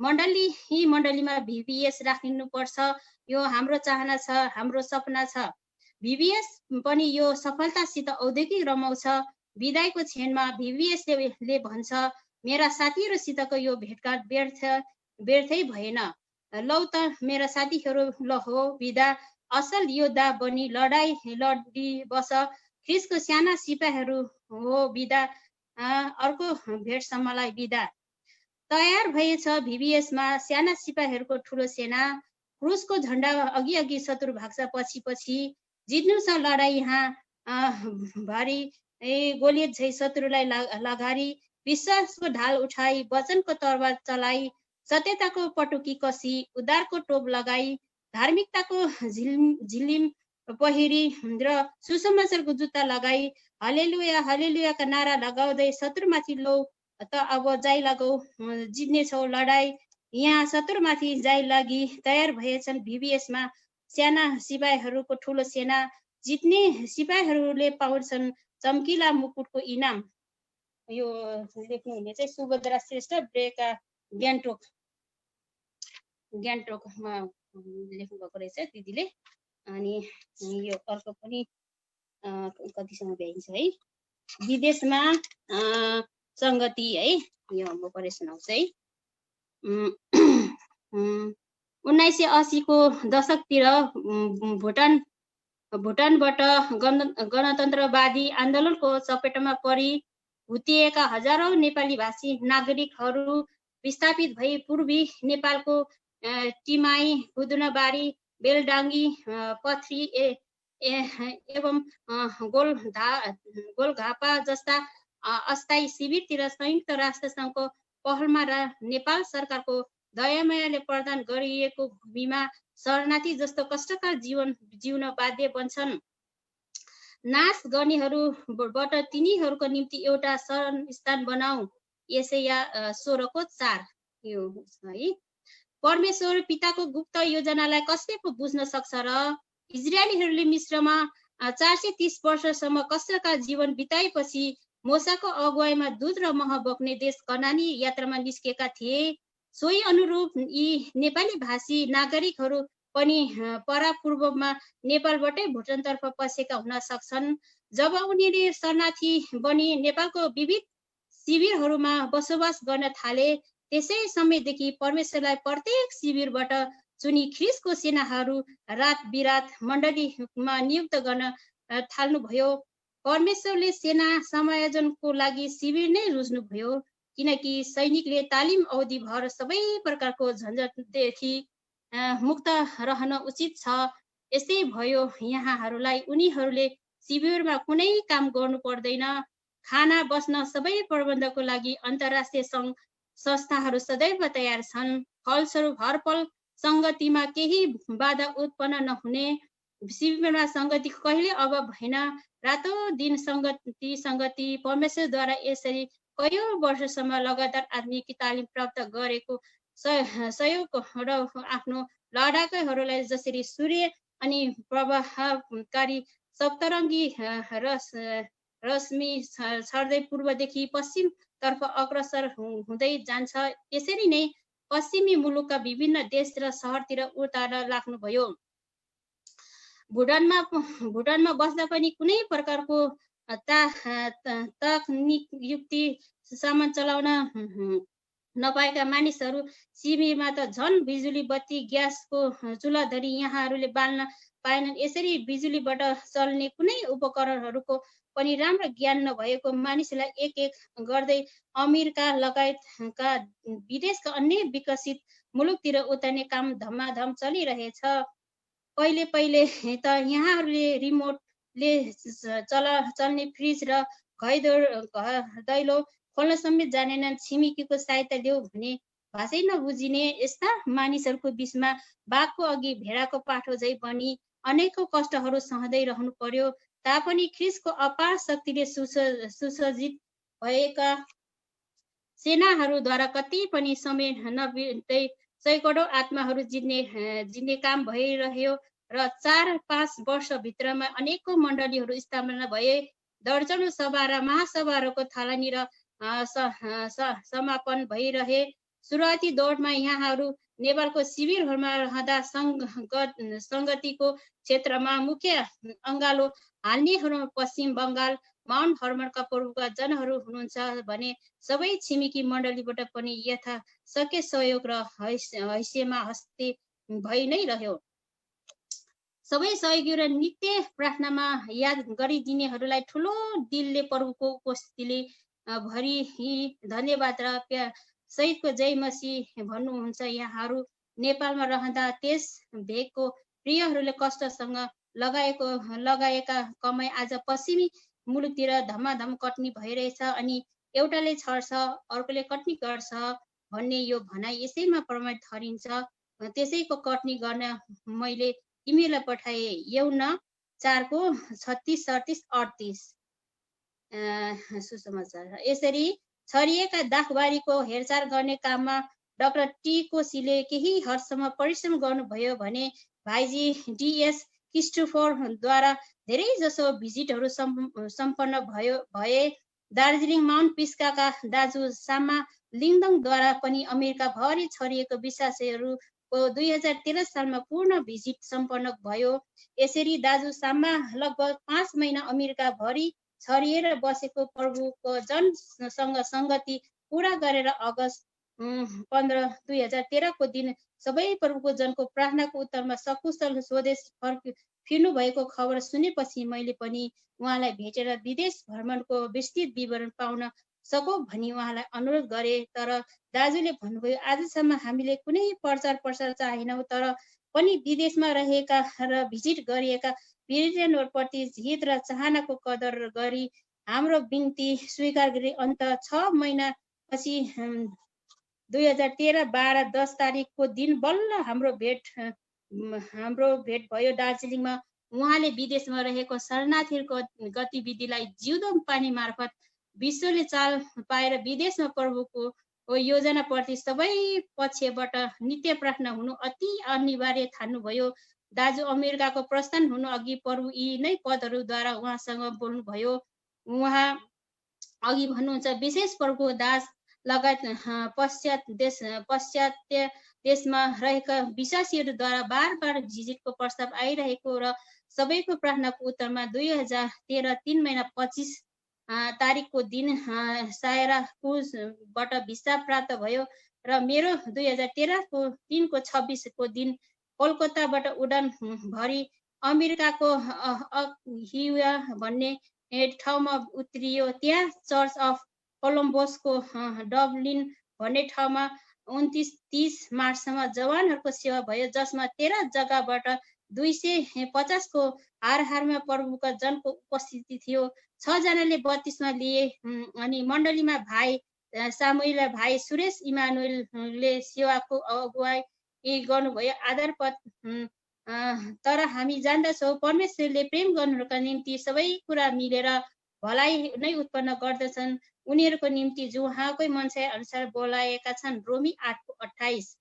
मण्डलीमा VBS राखिनुपर्छ, यो हाम्रो चाहना छ, हाम्रो सपना छ। VBS पनि यो सफलतासित औद्योगिक रमाउँछ। विदाईको क्षणमा VBSले भन्छ, मेरा साथीहरूसितको यो भेटघाट व्यर्थै भएन। लौ त मेरा साथीहरू, ल हो विदा। असल योद्धा बनी लडाई लडी बस। ख्रीष्टको साना सिपाहीहरू हो विदा। अर्को भेटसम्मलाई विदा। तयार भएछ VBSमा साना सिपाहीहरूको ठुलो सेना। क्रुसको झण्डा अघि शत्रु भाग्छ पछि। जित्नु छ लडाई यहाँ भारी, गोलियत झै शत्रुलाई लगारी। विश्वासको ढाल उठाई, वचनको तरवार चलाई, सत्यताको पटुकी कसी, उद्धारको टोप लगाई, धार्मिकताको झिलिम पहिरी र सुसमाचारको जुत्ता लगाई, हलेलुया हलेलुयाका नारा लगाउँदै शत्रुमाथि लौ त अब जाइ लगाऊ, जित्नेछौ लडाई। यहाँ शत्रुमाथि जाइ लागि तयार भएछन् VBSमा साना सिपाहीहरूको ठुलो सेना। जित्ने सिपाहीहरूले पाउँछन् चम्किला मुकुटको इनाम। यो लेख्नुहुने चाहिँ सुभद्रा श्रेष्ठ ब्रेका गान्तोकमा लेख्नु भएको रहेछ दिदीले। अनि यो अर्को पनि कतिसम्म भ्याइन्छ है, विदेशमा संगति है, यो होमो परेसन आउँछ है। 1980 को दशकतिर भुटानबाट गणतन्त्रवादी आन्दोलनको चपेटमा परि भुतिएका हजारौं नेपाली भाषी नागरिकहरू विस्थापित भई पूर्वी नेपालको टिमाई, बुदुनाबारी, बेलडाङ्गी, पथरी एवं गोलघापा जस्ता अस्थायी शिविरतिर संयुक्त राष्ट्र सङ्घको पहलमा नेपाल सरकारको दयामायाले प्रदान गरिएको भूमिमा शरणार्थी जस्तो कष्टकर जीवन जिउन बाध्य बन्छन्। नाश गर्नेहरूबाट तिनीहरूको निम्ति एउटा शरण स्थान बनाऊ। यसैया 16:4 यो है। परमेश्वर पिताको गुप्त योजनालाई कसले पो बुझ्न सक्छ र? इजरायलीहरूले मिश्रमा 430 वर्षसम्म कष्टका जीवन बिताएपछि मोसाको अगुवाईमा दूध र मह बग्ने देश कनानी यात्रामा निस्केका थिए। सोही अनुरूप यी नेपाली भाषी नागरिकहरू पनि परापूर्वमा नेपालबाटै भुटानतर्फ पसेका हुन सक्छन्। जब उनीहरूले शरणार्थी बनी नेपालको विविध शिविरहरूमा बसोबास गर्न थाले, त्यसै समयदेखि परमेश्वरलाई प्रत्येक शिविरबाट चुनी ख्रिस्टको सेनाहरू रात बिरात मण्डलीमा नियुक्त गर्न थाल्नुभयो। परमेश्वरले सेना समायोजनको लागि शिविर नै रोज्नुभयो, किनकि सैनिकले तालिम अवधिभर सबै प्रकारको झन्झटदेखि मुक्त रहन उचित छ। यस्तै भयो यहाँहरूलाई। उनीहरूले शिविरमा कुनै काम गर्नु पर्दैन। खाना बस्न सबै प्रबन्धको लागि अन्तर्राष्ट्रिय सङ्घ संस्थाहरू सदैव तयार छन्। फलस्वरूप हर पल सङ्गतिमा केही बाधा उत्पन्न नहुने। शिविरमा सङ्गति कहिले अभाव भएन। रातौं दिन सङ्गति परमेश्वरद्वारा यसरी कयौं वर्षसम्म लगातार आत्मिक तालिम प्राप्त गरेको सहयोग र आफ्नो लडाकुहरूलाई जसरी सूर्य अनि प्रवाहकारी सप्तरङ्गी रश्मि छर्दै पूर्वदेखि पश्चिम तर्फ अग्रसर हुँदै जान्छ, यसरी नै पश्चिमी मुलुकका विभिन्न देश र सहरतिर उतार लाग्नुभयो। भुटानमा बस्दा पनि कुनै प्रकारको तकनिकयुक्ति सामान चलाउन नपाएका मानिसहरू शिविरमा त झन् बिजुली बत्ती ग्यासको चुल्हा धरी यहाँहरूले बाल्न पाएनन्। यसरी बिजुलीबाट चल्ने कुनै उपकरणहरूको पनि राम्रो ज्ञान नभएको मानिसलाई एक एक गर्दै अमेरिका लगायतका विदेशका अन्य विकसित मुलुकतिर उतार्ने काम धमाधम चलिरहेछ। पहिले त यहाँहरूले रिमोटले चल्ने फ्रिज र दैलो खोल्न समेत जानेनन्। छिमेकीको सहायता देऊ भने भाषै नबुझिने यस्ता मानिसहरूको बीचमा बाघको अघि भेडाको पाठो झै बनी अनेकौं कष्टहरू सहँदै रहनु पर्यो। तापनि ख्रिस्टको अपार शक्तिले सुसज्जित भएका सेनाहरूद्वारा कति पनि समय नबित्दै सैकडौं आत्माहरू जित्ने काम भइरह्यो र 4-5 वर्षभित्रमा अनेकौं मण्डलीहरू स्थापना भए। दर्जनौं सभा र महासभाहरूको थालनी र समापन भइरहे। सुरुवाती दौडमा यहाँहरू नेपालको शिविरहरूमा रहँदा सङ्गतिको क्षेत्रमा मुख्य अङ्गालो हाल्नेहरूमा पश्चिम बङ्गाल, माउन्ट हर्मनका पूर्वका जनहरू हुनुहुन्छ भने सबै छिमेकी मण्डलीबाट पनि यथाशक्य सहयोग र हैसियतमा हस्ते भइ नै रह्यो। सबै सहयोगी र नित्य प्रार्थनामा याद गरिदिनेहरूलाई ठुलो दिलले प्रभुको उपस्थितिले भरि धन्यवाद र सहितको जय मसीह भन्नुहुन्छ। यहाँहरू नेपालमा रहँदा त्यस भेगको प्रियहरूले कष्टसँग लगाएका कमाई आज पश्चिमी मुलुकतिर धमाधम कटनी भइरहेछ अनि एउटाले छर्छ अर्कोले कटनी गर्छ भन्ने यो भनाइ यसैमा प्रमाणित ठहरिन्छ। त्यसैको कटनी गर्न मैले तिमीलाई पठाए। यौना 4:36-37-38 सुसमाचार। यसरी छरिएका दाखबारीको हेरचाह गर्ने काममा डाक्टर टी कोसीले केही हदसम्म परिश्रम गर्नुभयो भने भाइजी DS क्रिस्टोफरद्वारा धेरै जसो भिजिटहरू सम्पन्न भए दार्जिलिङ माउन्ट पिस्काका दाजु सामा लिङदङद्वारा पनि अमेरिका भरि छरिएको विश्वासीहरूको 2013 सालमा पूर्ण भिजिट सम्पन्न भयो। यसरी दाजु सामा लगभग 5 महिना अमेरिका भरि छरिएर बसेको प्रभुको जनसँग सङ्गति पूरा गरेर अगस्त 15, 2013 को दिन सबै प्रभुको जनको प्रार्थनाको उत्तरमा सकुशल स्वदेश फिर्नु भएको खबर सुनेपछि मैले पनि उहाँलाई भेटेर विदेश भ्रमणको विस्तृत विवरण पाउन सकौँ भनी उहाँलाई अनुरोध गरे। तर दाजुले भन्नुभयो, आजसम्म हामीले कुनै प्रचार चाहेनौँ, तर पनि विदेशमा रहेका र भिजिट गरिएका ब्रिटेनप्रति हित र चाहनाको कदर गरी हाम्रो बिन्ती स्वीकार गरी अन्त 6 महिनापछि 2013-12-10 तारिकको दिन बल्ल हाम्रो भेट भयो। दार्जिलिङमा उहाँले विदेशमा रहेको शरणार्थीहरूको गतिविधिलाई जिउँदो पानी मार्फत विश्वले चाल पाएर विदेशमा प्रभुको योजनाप्रति सबै पक्षबाट नित्य प्रार्थना हुनु अति अनिवार्य ठान्नुभयो। दाजु अमेरिकाको प्रस्थान हुनु अघि प्रभु यी नै पदहरूद्वारा उहाँसँग बोल्नुभयो। उहाँ अघि भन्नुहुन्छ, विशेष प्रभुको दास लगायत पाश्चात्य देशमा रहेका विश्वासीहरूद्वारा बार भिजिटको प्रस्ताव आइरहेको र सबैको प्रार्थनाको उत्तरमा 2013 3 महिना 25 तारिकको दिन सायराकुजबाट भिसा प्राप्त भयो र मेरो 2013 को 3 को 26 को दिन कोलकाताबाट उडान भरि अमेरिकाको अहिवा भन्ने ठाउँमा उत्रियो। त्यहाँ चर्च अफ कोलम्बसको डब्लिन भन्ने ठाउँमा 29-30 मार्चसम्म जवानहरूको सेवा भयो, जसमा 13 जग्गाबाट 250 को हारमा प्रभुका जनको उपस्थिति थियो। 6 जनाले बत्तिस्मा लिए अनि मण्डलीमा भाइ सामुएल, भाइ सुरेश, इमानुएलले सेवाको अगुवाई गर्नुभयो। आधारपद तर हामी जान्दछौँ परमेश्वरले प्रेम गर्नुका निम्ति सबै कुरा मिलेर भलाइ नै उत्पन्न गर्दछन्, उनीहरूको निम्ति जो उहाँकै मनसाय अनुसार बोलाएका छन्। रोमी 8:28।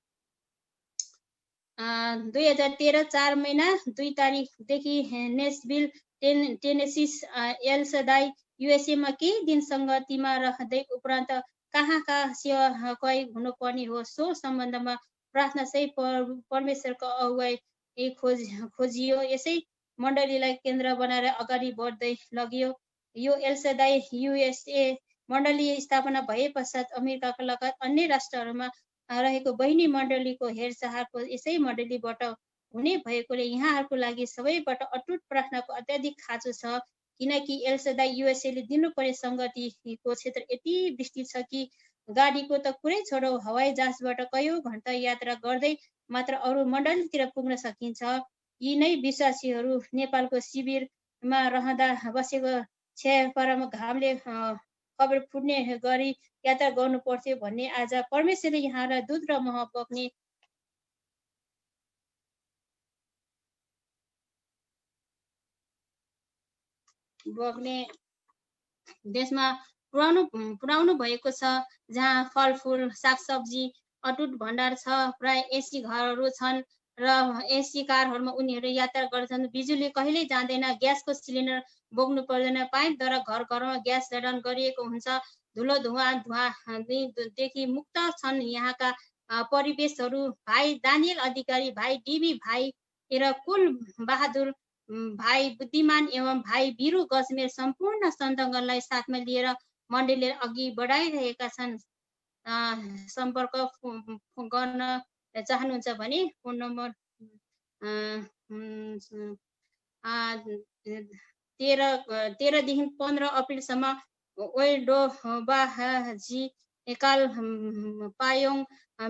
2013 4 महिना 2 तारिकदेखि नेसभिल टेनेसी एलसदाई युएसएमा केही दिन सङ्गतिमा रहँदै उपरान्त कहाँ सेवाकै हुनुपर्ने हो सो सम्बन्धमा प्रार्थना सहित परमेश्वरको अगुवाई खोजियो। यसै मण्डलीलाई केन्द्र बनाएर अगाडि बढ्दै लगियो। यो एलसदाई युएसए मण्डली स्थापना भए पश्चात अमेरिकाका लगायत अन्य राष्ट्रहरूमा रहेको बहिनी मण्डलीको हेरचाहको यसै मण्डलीबाट हुने भएकोले यहाँहरूको लागि सबैबाट अटुट प्रार्थनाको अत्याधिक खाँचो छ, किनकि एलसदाई युएसएले दिनुपर्ने सङ्गतिको क्षेत्र यति विस्तृत छ कि गाडीको त कुरै छोडौ, हवाई जहाजबाट कयौं घण्टा यात्रा गर्दै मात्र अरू मण्डलीतिर पुग्न सकिन्छ। यी नै विश्वासीहरू नेपालको शिविरमा रहँदा बसेको छेपारामा घामले कब्र फुट्ने गरी यात्रा गर्नु पर्थ्यो भन्ने आज परमेश्वरले यहाँलाई दूध र मह बग्ने देशमा पुर्याउनु भएको छ, जहाँ फलफुल सागसब्जी अटुट भण्डार छ। प्राय एसी घरहरू छन् र एसी कारहरूमा उनीहरू यात्रा गर्छन्। बिजुली कहिल्यै जाँदैन, ग्यासको सिलिन्डर बोक्नु पर्दैन, पाइपद्वारा घर घरमा ग्यास जडान गरिएको हुन्छ। धुलो धुवादेखि मुक्त छन् यहाँका परिवेशहरू। भाइ दानियल अधिकारी, भाइ डिबी, भाइ र कुल बहादुर, भाइ बुद्धिमान एवं भाइ बिरु गजमेर सम्पूर्ण सन्तगणलाई साथमा लिएर मण्डलीले अघि बढाइरहेका छन्। सम्पर्क गर्न चाहनुहुन्छ भने फोन नम्बर 13 देखि 15 अप्रिलसम्म ओल्डोबाजी काल पायोङ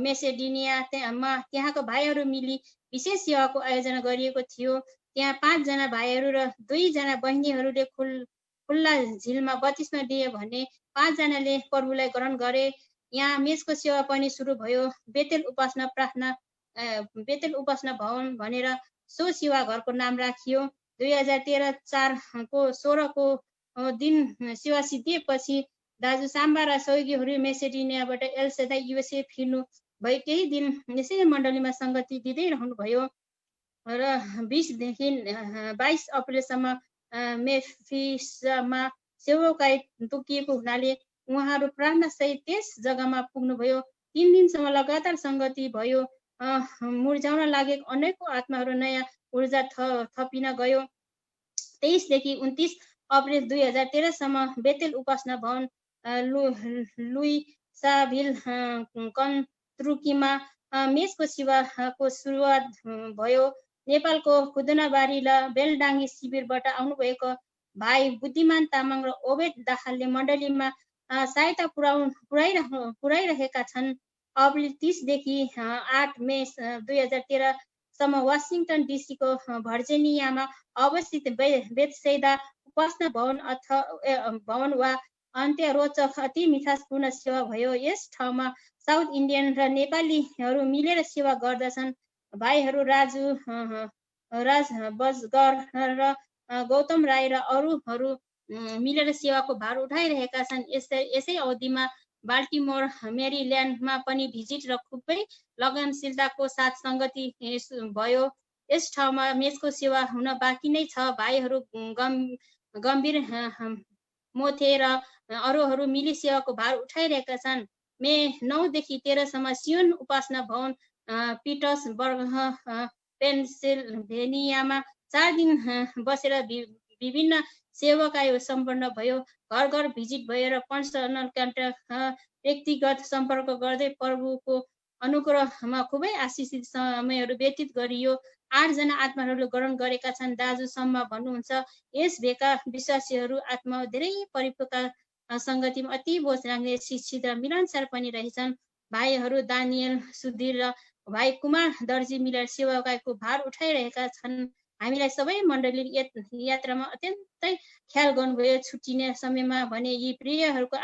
मेसेडिनियामा त्यहाँको भाइहरू मिली विशेष सेवाको आयोजना गरिएको थियो। त्यहाँ 5 जना भाइहरू र 2 जना बहिनीहरूले खुल्ला झिलमा बत्तिस्मा दिए भने 5 जनाले प्रभुलाई ग्रहण गरे। यहाँ मेषको सेवा पनि सुरु भयो। बेतेल उपासना भवन भनेर सो सेवा घरको नाम राखियो। 2013 4 को 16 को दिन सेवा सिद्धिएपछि दाजु साम्बा र सहयोगीहरू मेसेडिनियाबाट एलसदाई युएसए फिर्नु भए केही दिन यसै मण्डलीमा सङ्गति दिँदै रहनुभयो र 20 देखि 22 अप्रिलसम्म मेफिसमा सेवाकाई तोकिएको हुनाले उहाँहरू प्रार्थना सहित त्यस जग्गामा पुग्नुभयो। 3 दिनसम्म लगातार संगति भयो। मुर्झाउन लागेको अनेकौं आत्माहरू नयाँ ऊर्जा थपिन गयो। 23 देखि 29 अप्रिल 2013 सम्म बेतेल उपासना भवन लुइसाभिल कन्तुकीमा मेषको सेवाको सुरुवात भयो। नेपालको खुदुनाबारी र बेलडाङ्गी शिविरबाट आउनुभएको भाइ बुद्धिमान तामाङ र ओबेद दाहालले मण्डलीमा सहायता पुर्याइरहेका छन्। अप्रिल 30 देखि 8 मे 2013 सम्म वाशिंटन डीसीको भर्जिनियामा अवस्थित बेथसेदा उपासना भवन वा अन्त्य रोचक अति मिठासपूर्ण सेवा भयो। यस ठाउँमा साउथ इन्डियन र नेपालीहरू मिलेर सेवा गर्दछन्। भाइहरू राज बजगर र गौतम राई र अरूहरू मिलेर सेवाको भार उठाइरहेका छन्। यसै अवधिमा बाल्टिमोर मेरील्यान्डमा पनि भिजिट र खुबै लगनशीलताको साथ संगति भयो। यस ठाउँमा मेषको सेवा हुन बाँकी नै छ। भाइहरू गम्भीर मोथे र अरूहरू मिली सेवाको भार उठाइरहेका छन्। मे 9 देखि 13 सम्म सियोन उपासना भवन पिटर्सबर्ग पेन्सिल्भेनियामा 4 दिन बसेर विभिन्न सेवाकाय सम्पन्न भयो। घर घर भिजिट भयो र पर्सनल कन्ट्याक्ट व्यक्तिगत सम्पर्क गर्दै प्रभुको अनुग्रहमा खुबै आशिषित समयहरू व्यतीत गरियो। 8 जना आत्माहरूले ग्रहण गरेका छन्। दाजु सम्मा भन्नुहुन्छ, यस भेका विश्वासीहरू आत्मा धेरै परिपक्व संगतिमा अति बोझ लाग्ने शिक्षित र मिलनसार पनि रहेछन्। भाइहरू दानियल सुधीर र भाइ कुमार दर्जी मिलेर सेवाकायको भार उठाइरहेका छन्। हामीलाई सबै मण्डली यात्रामा अत्यन्तै ख्याल गर्नुभयो। छुट्टिने समयमा भने यी प्रियहरूको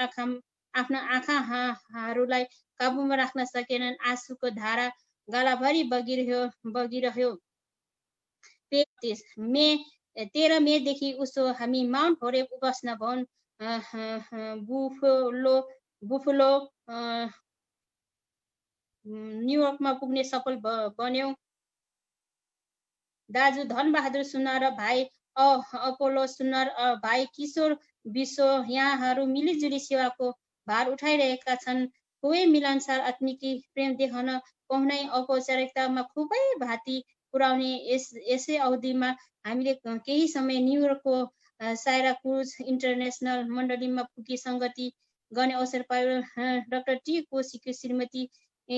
आफ्ना आँखाहरूलाई काबुमा राख्न सकेनन्। आँसुको धारा गालाभरि बगिरह्यो। 13 मेदेखि उसो हामी माउन्ट होरेब उपासना भवन बुफलो न्युयोर्कमा पुग्ने सफल बन्यौं। दाजु धनबहादुर सुनार र भाइ अपोलो सुनार, भाइ किशोर विश्व यहाँहरू मिलिजुली सेवाको भार उठाइरहेका छन्। खुबै मिलनसार आत्मिकी प्रेम देखाउन पाउनै औपचारिकतामा खुबै भाती पुर्याउने यसै अवधिमा हामीले केही समय न्युयोर्कको साइराकुज इन्टरनेसनल मण्डलीमा पुगी संगति गर्ने अवसर पायो। डाक्टर टी कोशीको श्रीमती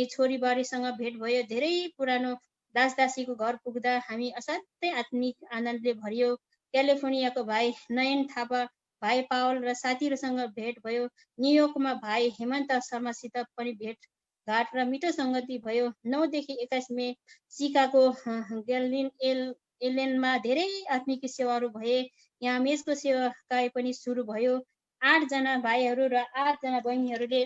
छोरीबारीसँग भेट भयो। धेरै पुरानो दासदासीको घर पुग्दा हामी असाध्यै आत्मिक आनन्दले भरियो। क्यालिफोर्नियाको भाइ नयन थापा, भाइ पावल र साथीहरूसँग भेट भयो। न्युयोर्कमा भाइ हेमन्त शर्मासित पनि भेटघाट र मिठो संगति भयो। 9 देखि 21 मे सिकागो ग्यालिन एलेनमा धेरै आत्मिक सेवाहरू भए। यहाँ मेषको सेवाकाय पनि सुरु भयो। 8 जना भाइहरू र 8 जना बहिनीहरूले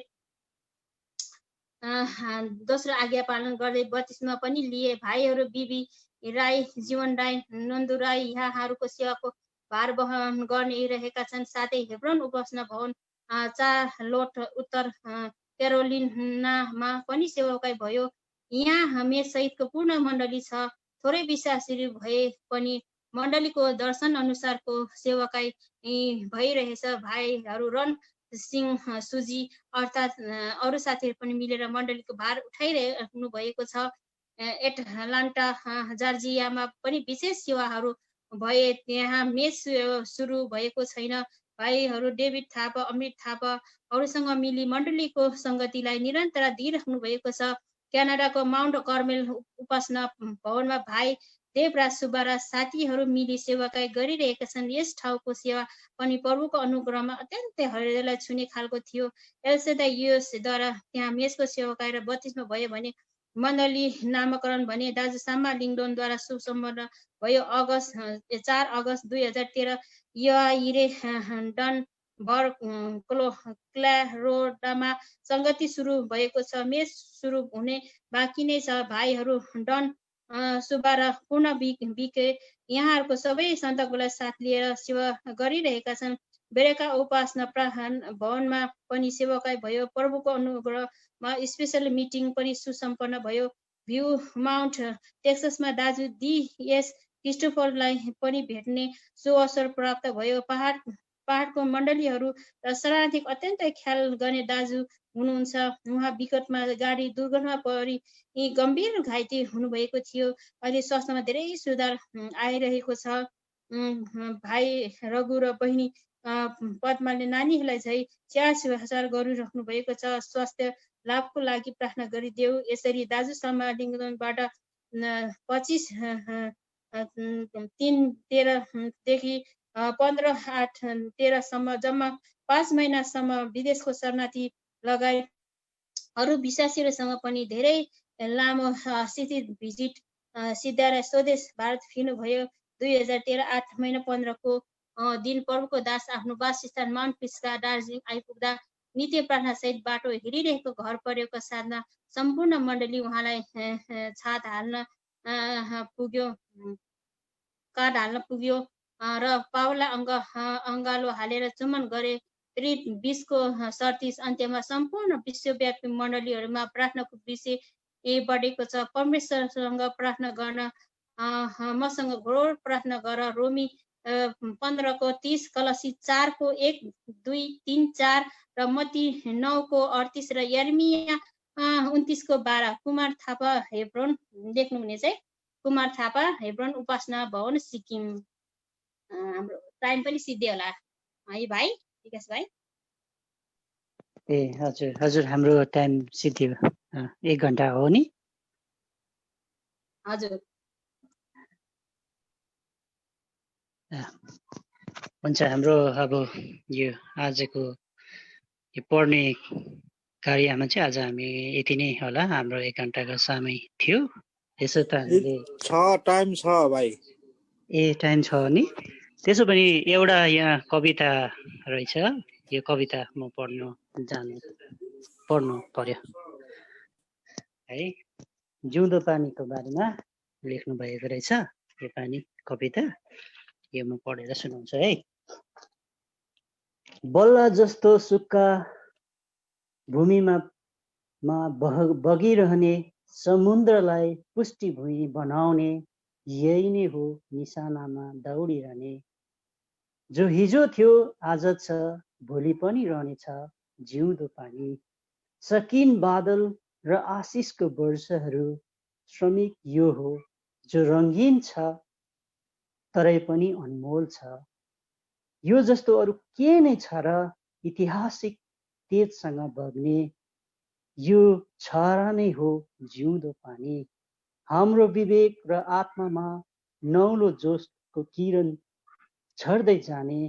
दोस्रो आज्ञा पालन गर्दै बत्तिस्मा पनि लिए। भाइहरू बिबी राई, जीवन राई, नन्दु राई यहाँहरूको सेवाको भार वहन गर्ने रहेका छन्। साथै हेब्रोन उपासना भवन चार्लोट उत्तर क्यारोलिनामा पनि सेवाकाय भयो। यहाँ मेष सहितको पूर्ण मण्डली छ। थोरै विश्वासीहरू भए पनि मण्डलीको दर्शन अनुसारको सेवाकाय भइरहेछ। भाइहरू रन सिंह सुजी अर्थात् अरू साथीहरू पनि मिलेर मण्डलीको भार उठाइरहनु भएको छ। एटलान्टा जर्जियामा पनि विशेष सेवाहरू भए। त्यहाँ मेष सुरु भएको छैन। भाइहरू डेभिड थापा, अमृत थापा अरूसँग मिली मण्डलीको संगतिलाई निरन्तर दिइरहनु भएको छ। क्यानाडाको माउन्ट कर्मेल उपासना भवनमा भाइ देवराज सुब्बा र साथीहरू मिली सेवाकाय गरिरहेका छन्। यस ठाउँको सेवा पनि प्रभुको अनुग्रहमा अत्यन्तै हृदयलाई छुने खालको थियो। एलसेदा युएसद्वारा त्यहाँ मेषको सेवाकाय र बत्तिस्मा भयो भने मण्डली नामकरण भने दाजु साम्मा लिङडोनद्वारा शुभ सम्पन्न भयो। 4 अगस्त 2013 याइरे डन क्लोराडोमा संगति सुरु भएको छ। मेष सुरु हुने बाँकी नै छ। भाइहरू डन सुब्बा र पूर्ण बिके यहाँहरूको सबै सन्तकलाई साथ लिएर सेवा गरिरहेका छन्। बेरेका उपासना भवनमा पनि सेवाकाय भयो। प्रभुको अनुग्रहमा स्पेशल मिटिङ पनि सुसम्पन्न भयो। भ्यू माउन्ट टेक्ससमा दाजु डी एस क्रिस्टोफरलाई पनि भेट्ने सुअवसर प्राप्त भयो। पहाड पहाडको मण्डलीहरू र शरणार्थीको अत्यन्तै ख्याल गर्ने दाजु हुनुहुन्छ। उहाँ विगतमा गाडी दुर्घटनामा परि गम्भीर घाइते हुनुभएको थियो। अहिले स्वास्थ्यमा धेरै सुधार आइरहेको छ। भाइ रघु र बहिनी पद्माले नानीहरूलाई चाहिँ 86,000 गरिराख्नु भएको छ। स्वास्थ्य लाभको लागि प्रार्थना गरिदेऊ। यसरी दाजु शर्मा लिङ्गबाट 25/3/13 देखि 15/8/13 जम्मा 5 महिनासम्म विदेशको शरणार्थी लगायत अरू विश्वासीहरूसँग पनि धेरै लामो स्थित भिजिट सिद्धाएर स्वदेश भारत फिर्नुभयो। 2013 8 महिना 15 को दिन प्रभुको दास आफ्नो वासस्थान माउन्ट पिस्का दार्जिलिङ आइपुग्दा नित्य प्रार्थना सहित बाटो हिँडिरहेको घर परिवारको साथमा सम्पूर्ण मण्डली उहाँलाई छात हाल्न पुग्यो र पाउला अङ्गालो हालेर चुम्बन गरे। 20 को 37 अन्त्यमा सम्पूर्ण विश्वव्यापी मण्डलीहरूमा प्रार्थनाको विषय बढेको छ। परमेश्वरसँग प्रार्थना गर्न मसँग घोर प्रार्थना गर। रोमी 15 को 30, कलसी 4 को 1, 2, 3, 4 र मत्ती 9 को 38 र यर्मिया 29 को 12। कुमार थापा हेब्रोन लेख्नुहुने चाहिँ कुमार थापा हेब्रोन उपासना भवन सिक्किम। हाम्रो टाइम पनि सिद्धि होला है भाइ विकास भाइ?
ए हजुर हाम्रो टाइम सिद्धि 1 घण्टा हो नि?
हजुर
हुन्छ। हाम्रो अब यो आजको यो पढ्ने कार्यमा चाहिँ आज हामी यति नै होला। हाम्रो 1 घण्टाको समय थियो। त्यसो त हामीले
टाइम छ भाइ।
टाइम छ नि? त्यसो पनि एउटा यहाँ कविता रहेछ। यो कविता म पढ्नु पर्यो है। जिउँदो पानीको बारेमा लेख्नु भएको रहेछ यो पानी कविता। यो म पढेर सुनाउँछु है। बल्ला जस्तो सुक्खा भूमिमा बगिरहने समुद्रलाई पुष्टि भूमि बनाउने यही नै हो निशानामा दौडिरहने। जो हिजो थियो आज छ भोलि पनि रहनेछ जिउँदो पानी। सकिन बादल र आशिषको वर्षहरू श्रमिक यो हो जो रङ्गीन छ तरै पनि अनमोल छ। यो जस्तो अरू के नै छ र ऐतिहासिक तेजसँग बग्ने यो छारा नै हो जिउँदो पानी। हाम्रो विवेक र आत्मामा नौलो जोसको किरण छर्दै जाने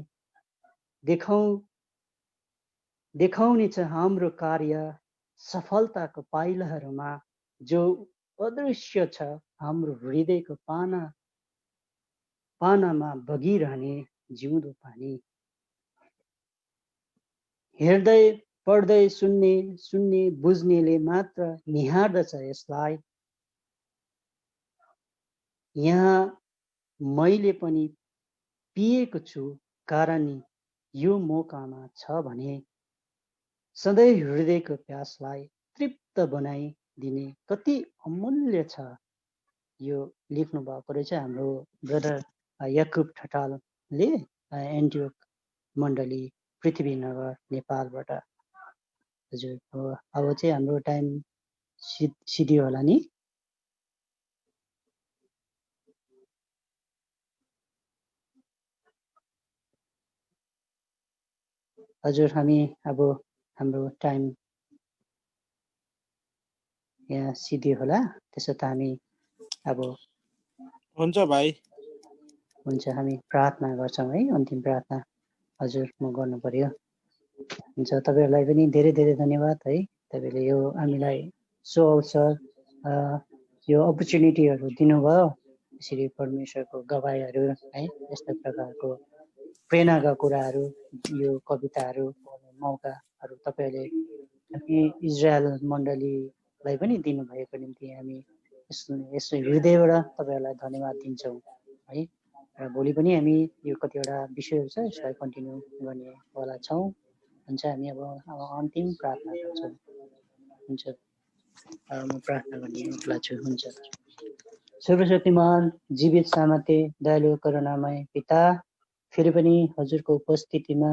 देखाउने छ हाम्रो कार्य सफलताको पाइलाहरूमा। जो अदृश्य छ हाम्रो हृदयको पानामा बगिरहने जिउँदो पानी। हेर्दै पढ्दै सुन्ने बुझ्नेले मात्र निहार्दछ यसलाई। यहाँ मैले पनि पिएको छु कारण यो मौकामा छ भने सधैँ हृदयको प्यासलाई तृप्त बनाइदिने कति अमूल्य छ। यो लेख्नु भएको रहेछ हाम्रो ब्रदर याकुब ठटालले एन्टियोक मण्डली पृथ्वीनगर नेपालबाट। हजुर अब चाहिँ हाम्रो टाइम सिद्धियो होला नि? हजुर हामी अब हाम्रो टाइम यहाँ सिद्धियो होला। त्यसो त हामी अब
हुन्छ भाइ।
हुन्छ हामी प्रार्थना गर्छौँ है। अन्तिम प्रार्थना हजुर म गर्नु पर्यो। हुन्छ तपाईँहरूलाई पनि धेरै धेरै धन्यवाद है। तपाईँले यो हामीलाई सो अवसर यो अपर्च्युनिटीहरू दिनुभयो। यसरी परमेश्वरको गवाईहरू है यस्तो प्रकारको प्रेरणाका कुराहरू यो कविताहरू मौकाहरू तपाईँहरूले हामी इजरायल मण्डलीलाई पनि दिनुभएको निम्ति हामी यस हृदयबाट तपाईँहरूलाई धन्यवाद दिन्छौँ है। र भोलि पनि हामी यो कतिवटा विषयहरू छ यसलाई कन्टिन्यू गर्नेवाला छौँ। हुन्छ हामी अब अन्तिम प्रार्थना गर्छौँ। हुन्छ म प्रार्थना गर्नेवाला छु। हुन्छ सर्वशक्तिमान जीवित सामर्थ्य दयालु करुणामय पिता, फेरि पनि हजुरको उपस्थितिमा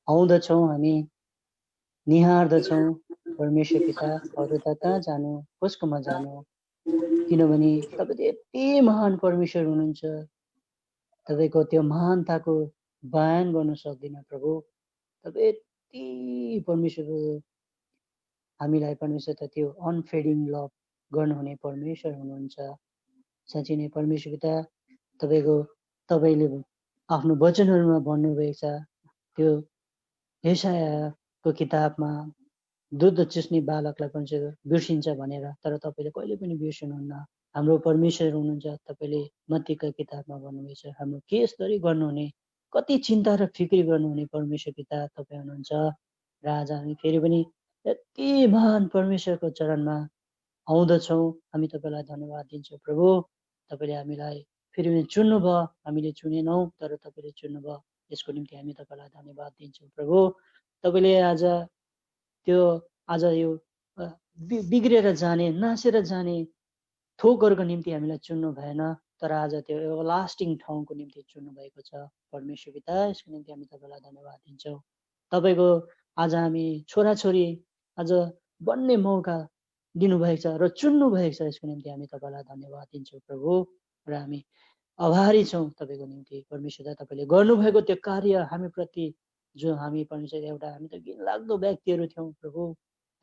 आउँदछौँ, हामी निहार्दछौँ। परमेश्वर पिता, अरू त कहाँ जानु, कसकोमा जानु, किनभने तपाईँ यति महान परमेश्वर हुनुहुन्छ। तपाईँको त्यो महानताको बयान गर्न सक्दिन प्रभु। तपाईँ यति परमेश्वर, हामीलाई परमेश्वर त त्यो अनफेडिङ लभ गर्नुहुने परमेश्वर हुनुहुन्छ। साँच्चै नै परमेश्वर पिता, तपाईँले आफ्नो वचनहरूमा भन्नुभएको छ, त्यो यशायाको किताबमा दुध चुस्ने बालकलाई परमेश्वर बिर्सिन्छ भनेर, तर तपाईँले कहिले पनि बिर्सनुहुन्न। हाम्रो परमेश्वर हुनुहुन्छ। तपाईँले मत्तीका किताबमा भन्नुभएको छ, हाम्रो के यसरी गर्नुहुने, कति चिन्ता र फिक्री गर्नुहुने परमेश्वर पिता तपाईँ हुनुहुन्छ। र आज हामी फेरि पनि यति महान परमेश्वरको चरणमा आउँदछौँ। हामी तपाईँलाई धन्यवाद दिन्छौँ प्रभु। तपाईँले हामीलाई फेरि पनि चुन्नुभयो, हामीले चुनेनौँ तर तपाईँले चुन्नुभयो, यसको निम्ति हामी तपाईँलाई धन्यवाद दिन्छौँ प्रभु। तपाईँले आज यो बिग्रेर जाने, नासेर जाने थोकहरूको निम्ति हामीलाई चुन्नु भएन, तर आज त्यो एभरलास्टिङ ठाउँको निम्ति चुन्नु भएको छ परमेश्वर पिता। यसको निम्ति हामी तपाईँलाई धन्यवाद दिन्छौँ। तपाईँको आज हामी छोराछोरी आज बन्ने मौका दिनुभएको छ र चुन्नु भएको छ, यसको निम्ति हामी तपाईँलाई धन्यवाद दिन्छौँ प्रभु। र हामी आभारी छौँ तपाईँको निम्ति परमेश्वर। तपाईँले गर्नुभएको त्यो कार्य हामीप्रति, जो हामी परमेश्वर एउटा हामी त घिनलाग्दो व्यक्तिहरू थियौँ प्रभु।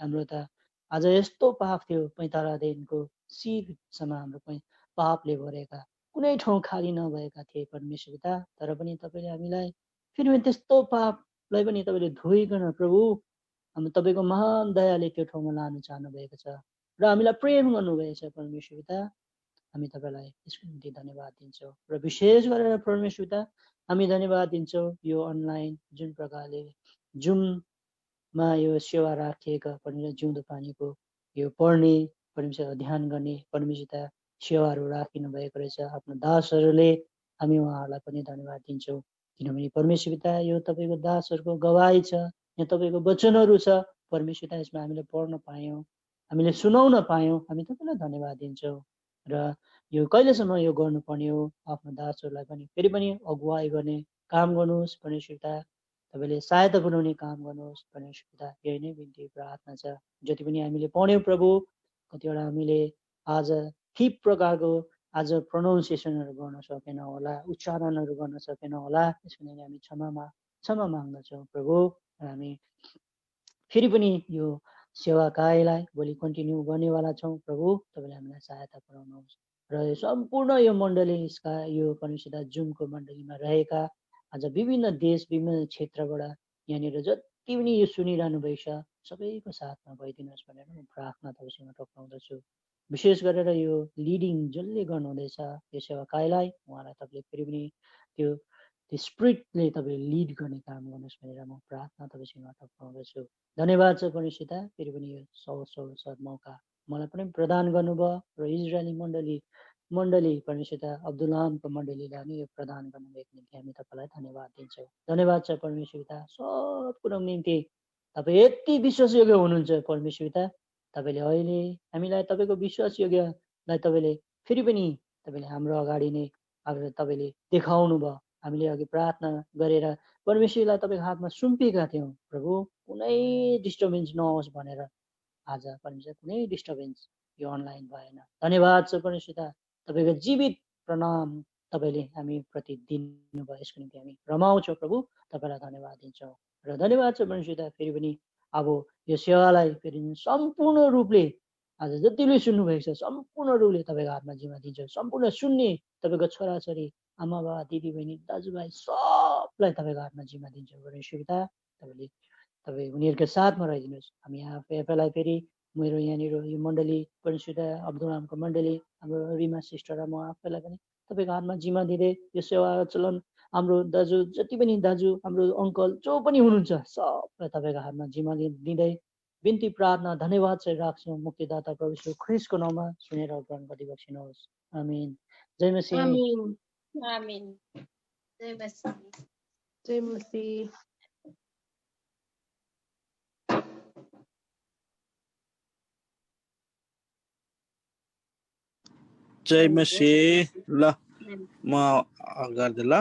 हाम्रो त आज यस्तो पाप थियो, 45 दिनको शिरसम्म हाम्रो पापले भरेका, कुनै ठाउँ खाली नभएका थिए परमेश्वर पिता। तर पनि तपाईँले हामीलाई फेरि पनि त्यस्तो पापलाई पनि तपाईँले धोइकन प्रभु हामी तपाईँको महान दयाले त्यो ठाउँमा लानु चाहनु भएको छ र हामीलाई प्रेम गर्नुभएको छ परमेश्वर पिता। हामी तपाईँलाई यसको निम्ति धन्यवाद दिन्छौँ। र विशेष गरेर परमेश्वर पिता हामी धन्यवाद दिन्छौँ यो अनलाइन जुन प्रकारले जुममा यो सेवा राखिएका परमेश्वर जिउँदो पानीको यो पढ्ने परमेश्वर ध्यान गर्ने परमेश्वर सेवाहरू राखिनु भएको रहेछ आफ्नो दासहरूले। हामी उहाँहरूलाई पनि धन्यवाद दिन्छौँ, किनभने परमेश्वर पिता यो तपाईँको दासहरूको गवाही छ, यहाँ तपाईँको वचनहरू छ परमेश्वर पिता। यसमा हामीले पढ्न पायौँ, हामीले सुनाउन पायौँ, हामी तपाईँलाई धन्यवाद दिन्छौँ। र यो कहिलेसम्म यो गर्नुपर्ने हो, आफ्नो दासहरूलाई पनि फेरि पनि अगुवाई गर्ने काम गर्नुहोस् परमेश्वर पिता। तपाईँले सहायता पुर्याउने काम गर्नुहोस् परमेश्वर पिता। यही नै बिन्ती प्रार्थना छ। जति पनि हामीले पढ्यौँ प्रभु, कतिवटा हामीले आज ठिक प्रकारको आज प्रोनाउन्सिएसनहरू गर्न सकेन होला, उच्चारणहरू गर्न सकेन होला, यसको निम्ति हामी क्षमा माग्दछौँ प्रभु। र हामी फेरि पनि यो सेवा कार्यलाई भोलि कन्टिन्यू गर्नेवाला छौँ प्रभु। तपाईँले हामीलाई सहायता पुर्याउनुहोस् र यो सम्पूर्ण यो मण्डलीका यो परमेश्वर जुमको मण्डलीमा रहेका आज विभिन्न देश विभिन्न क्षेत्रबाट यहाँनिर जति पनि यो सुनिरहनु भएको छ सबैको साथमा भइदिनुहोस् भनेर म प्रार्थना तपाईँसँग टक्राउँदछु। विशेष गरेर यो लिडिङ जसले गर्नुहुँदैछ यो सेवा कार्यलाई, उहाँलाई तपाईँले फेरि पनि त्यो स्पिरिटले तपाईँले लिड गर्ने काम गर्नुहोस् भनेर म प्रार्थना तपाईँसँग टक्राउँदछु। धन्यवाद छ परमेश्वर। फेरि पनि यो सर मौका मलाई पनि प्रदान गर्नुभयो र इजरायली मण्डली परमेश्वर अब्दुल्लामको मण्डलीलाई पनि यो प्रदान गर्नुभएको निम्ति हामी तपाईँलाई धन्यवाद दिन्छौँ। धन्यवाद छ परमेश्वर पिता, सब कुराको निम्ति तपाईँ यति विश्वासयोग्य हुनुहुन्छ परमेश्वर पिता। तपाईँले अहिले हामीलाई तपाईँको विश्वासयोग्यलाई तपाईँले फेरि पनि तपाईँले हाम्रो अगाडि नै अब तपाईँले देखाउनु भयो। हामीले अघि प्रार्थना गरेर परमेश्वरलाई तपाईँको हातमा सुम्पिएका थियौँ प्रभु, कुनै डिस्टर्बेन्स नहोस् भनेर। आज परमेश्वर कुनै डिस्टर्बेन्स यो अनलाइन भएन। धन्यवाद छ परमेश्वर। तपाईँको जीवित प्रणाम तपाईँले हामी प्रति दिनुभयो, यसको निम्ति हामी रमाउँछौँ प्रभु। तपाईँलाई धन्यवाद दिन्छौँ र धन्यवाद छ परमेश्वर। फेरि पनि अब यो सेवालाई फेरि सम्पूर्ण रूपले आज जतिले सुन्नुभएको छ सम्पूर्ण रूपले तपाईँको हातमा जिम्मा दिन्छौँ। सम्पूर्ण सुन्ने तपाईँको छोराछोरी, आमा बाबा, दिदी बहिनी, दाजुभाइ सबलाई तपाईँको हातमा जिम्मा दिन्छौँ परमेश्वर। तपाईँ उनीहरूको साथमा रहिदिनुहोस्। हामी आफैलाई फेरि मेरो यहाँनिर यो मण्डली परमेश्वर अब्दुल्लामको मण्डली हाम्रो रिमा सिस्टर र म आफैलाई पनि तपाईँको हातमा जिम्मा दिँदै यो सेवा चलन हाम्रो दाजु जति पनि दाजु हाम्रो अङ्कल जो पनि हुनुहुन्छ सबलाई तपाईँको हातमा जिम्मा दिँदै बिन्ती प्रार्थना धन्यवाद चाहिँ राख्छौँ मुक्तिदाता प्रभु यीशु ख्रीष्टको नाममा सुनेर ग्रहण गरिबक्सिनुहोस्। आमीन। जय मसीह।
आमीन आमीन। जय मसीह।
जय मसीह।
जय मसीह। ल म गर्दै ल।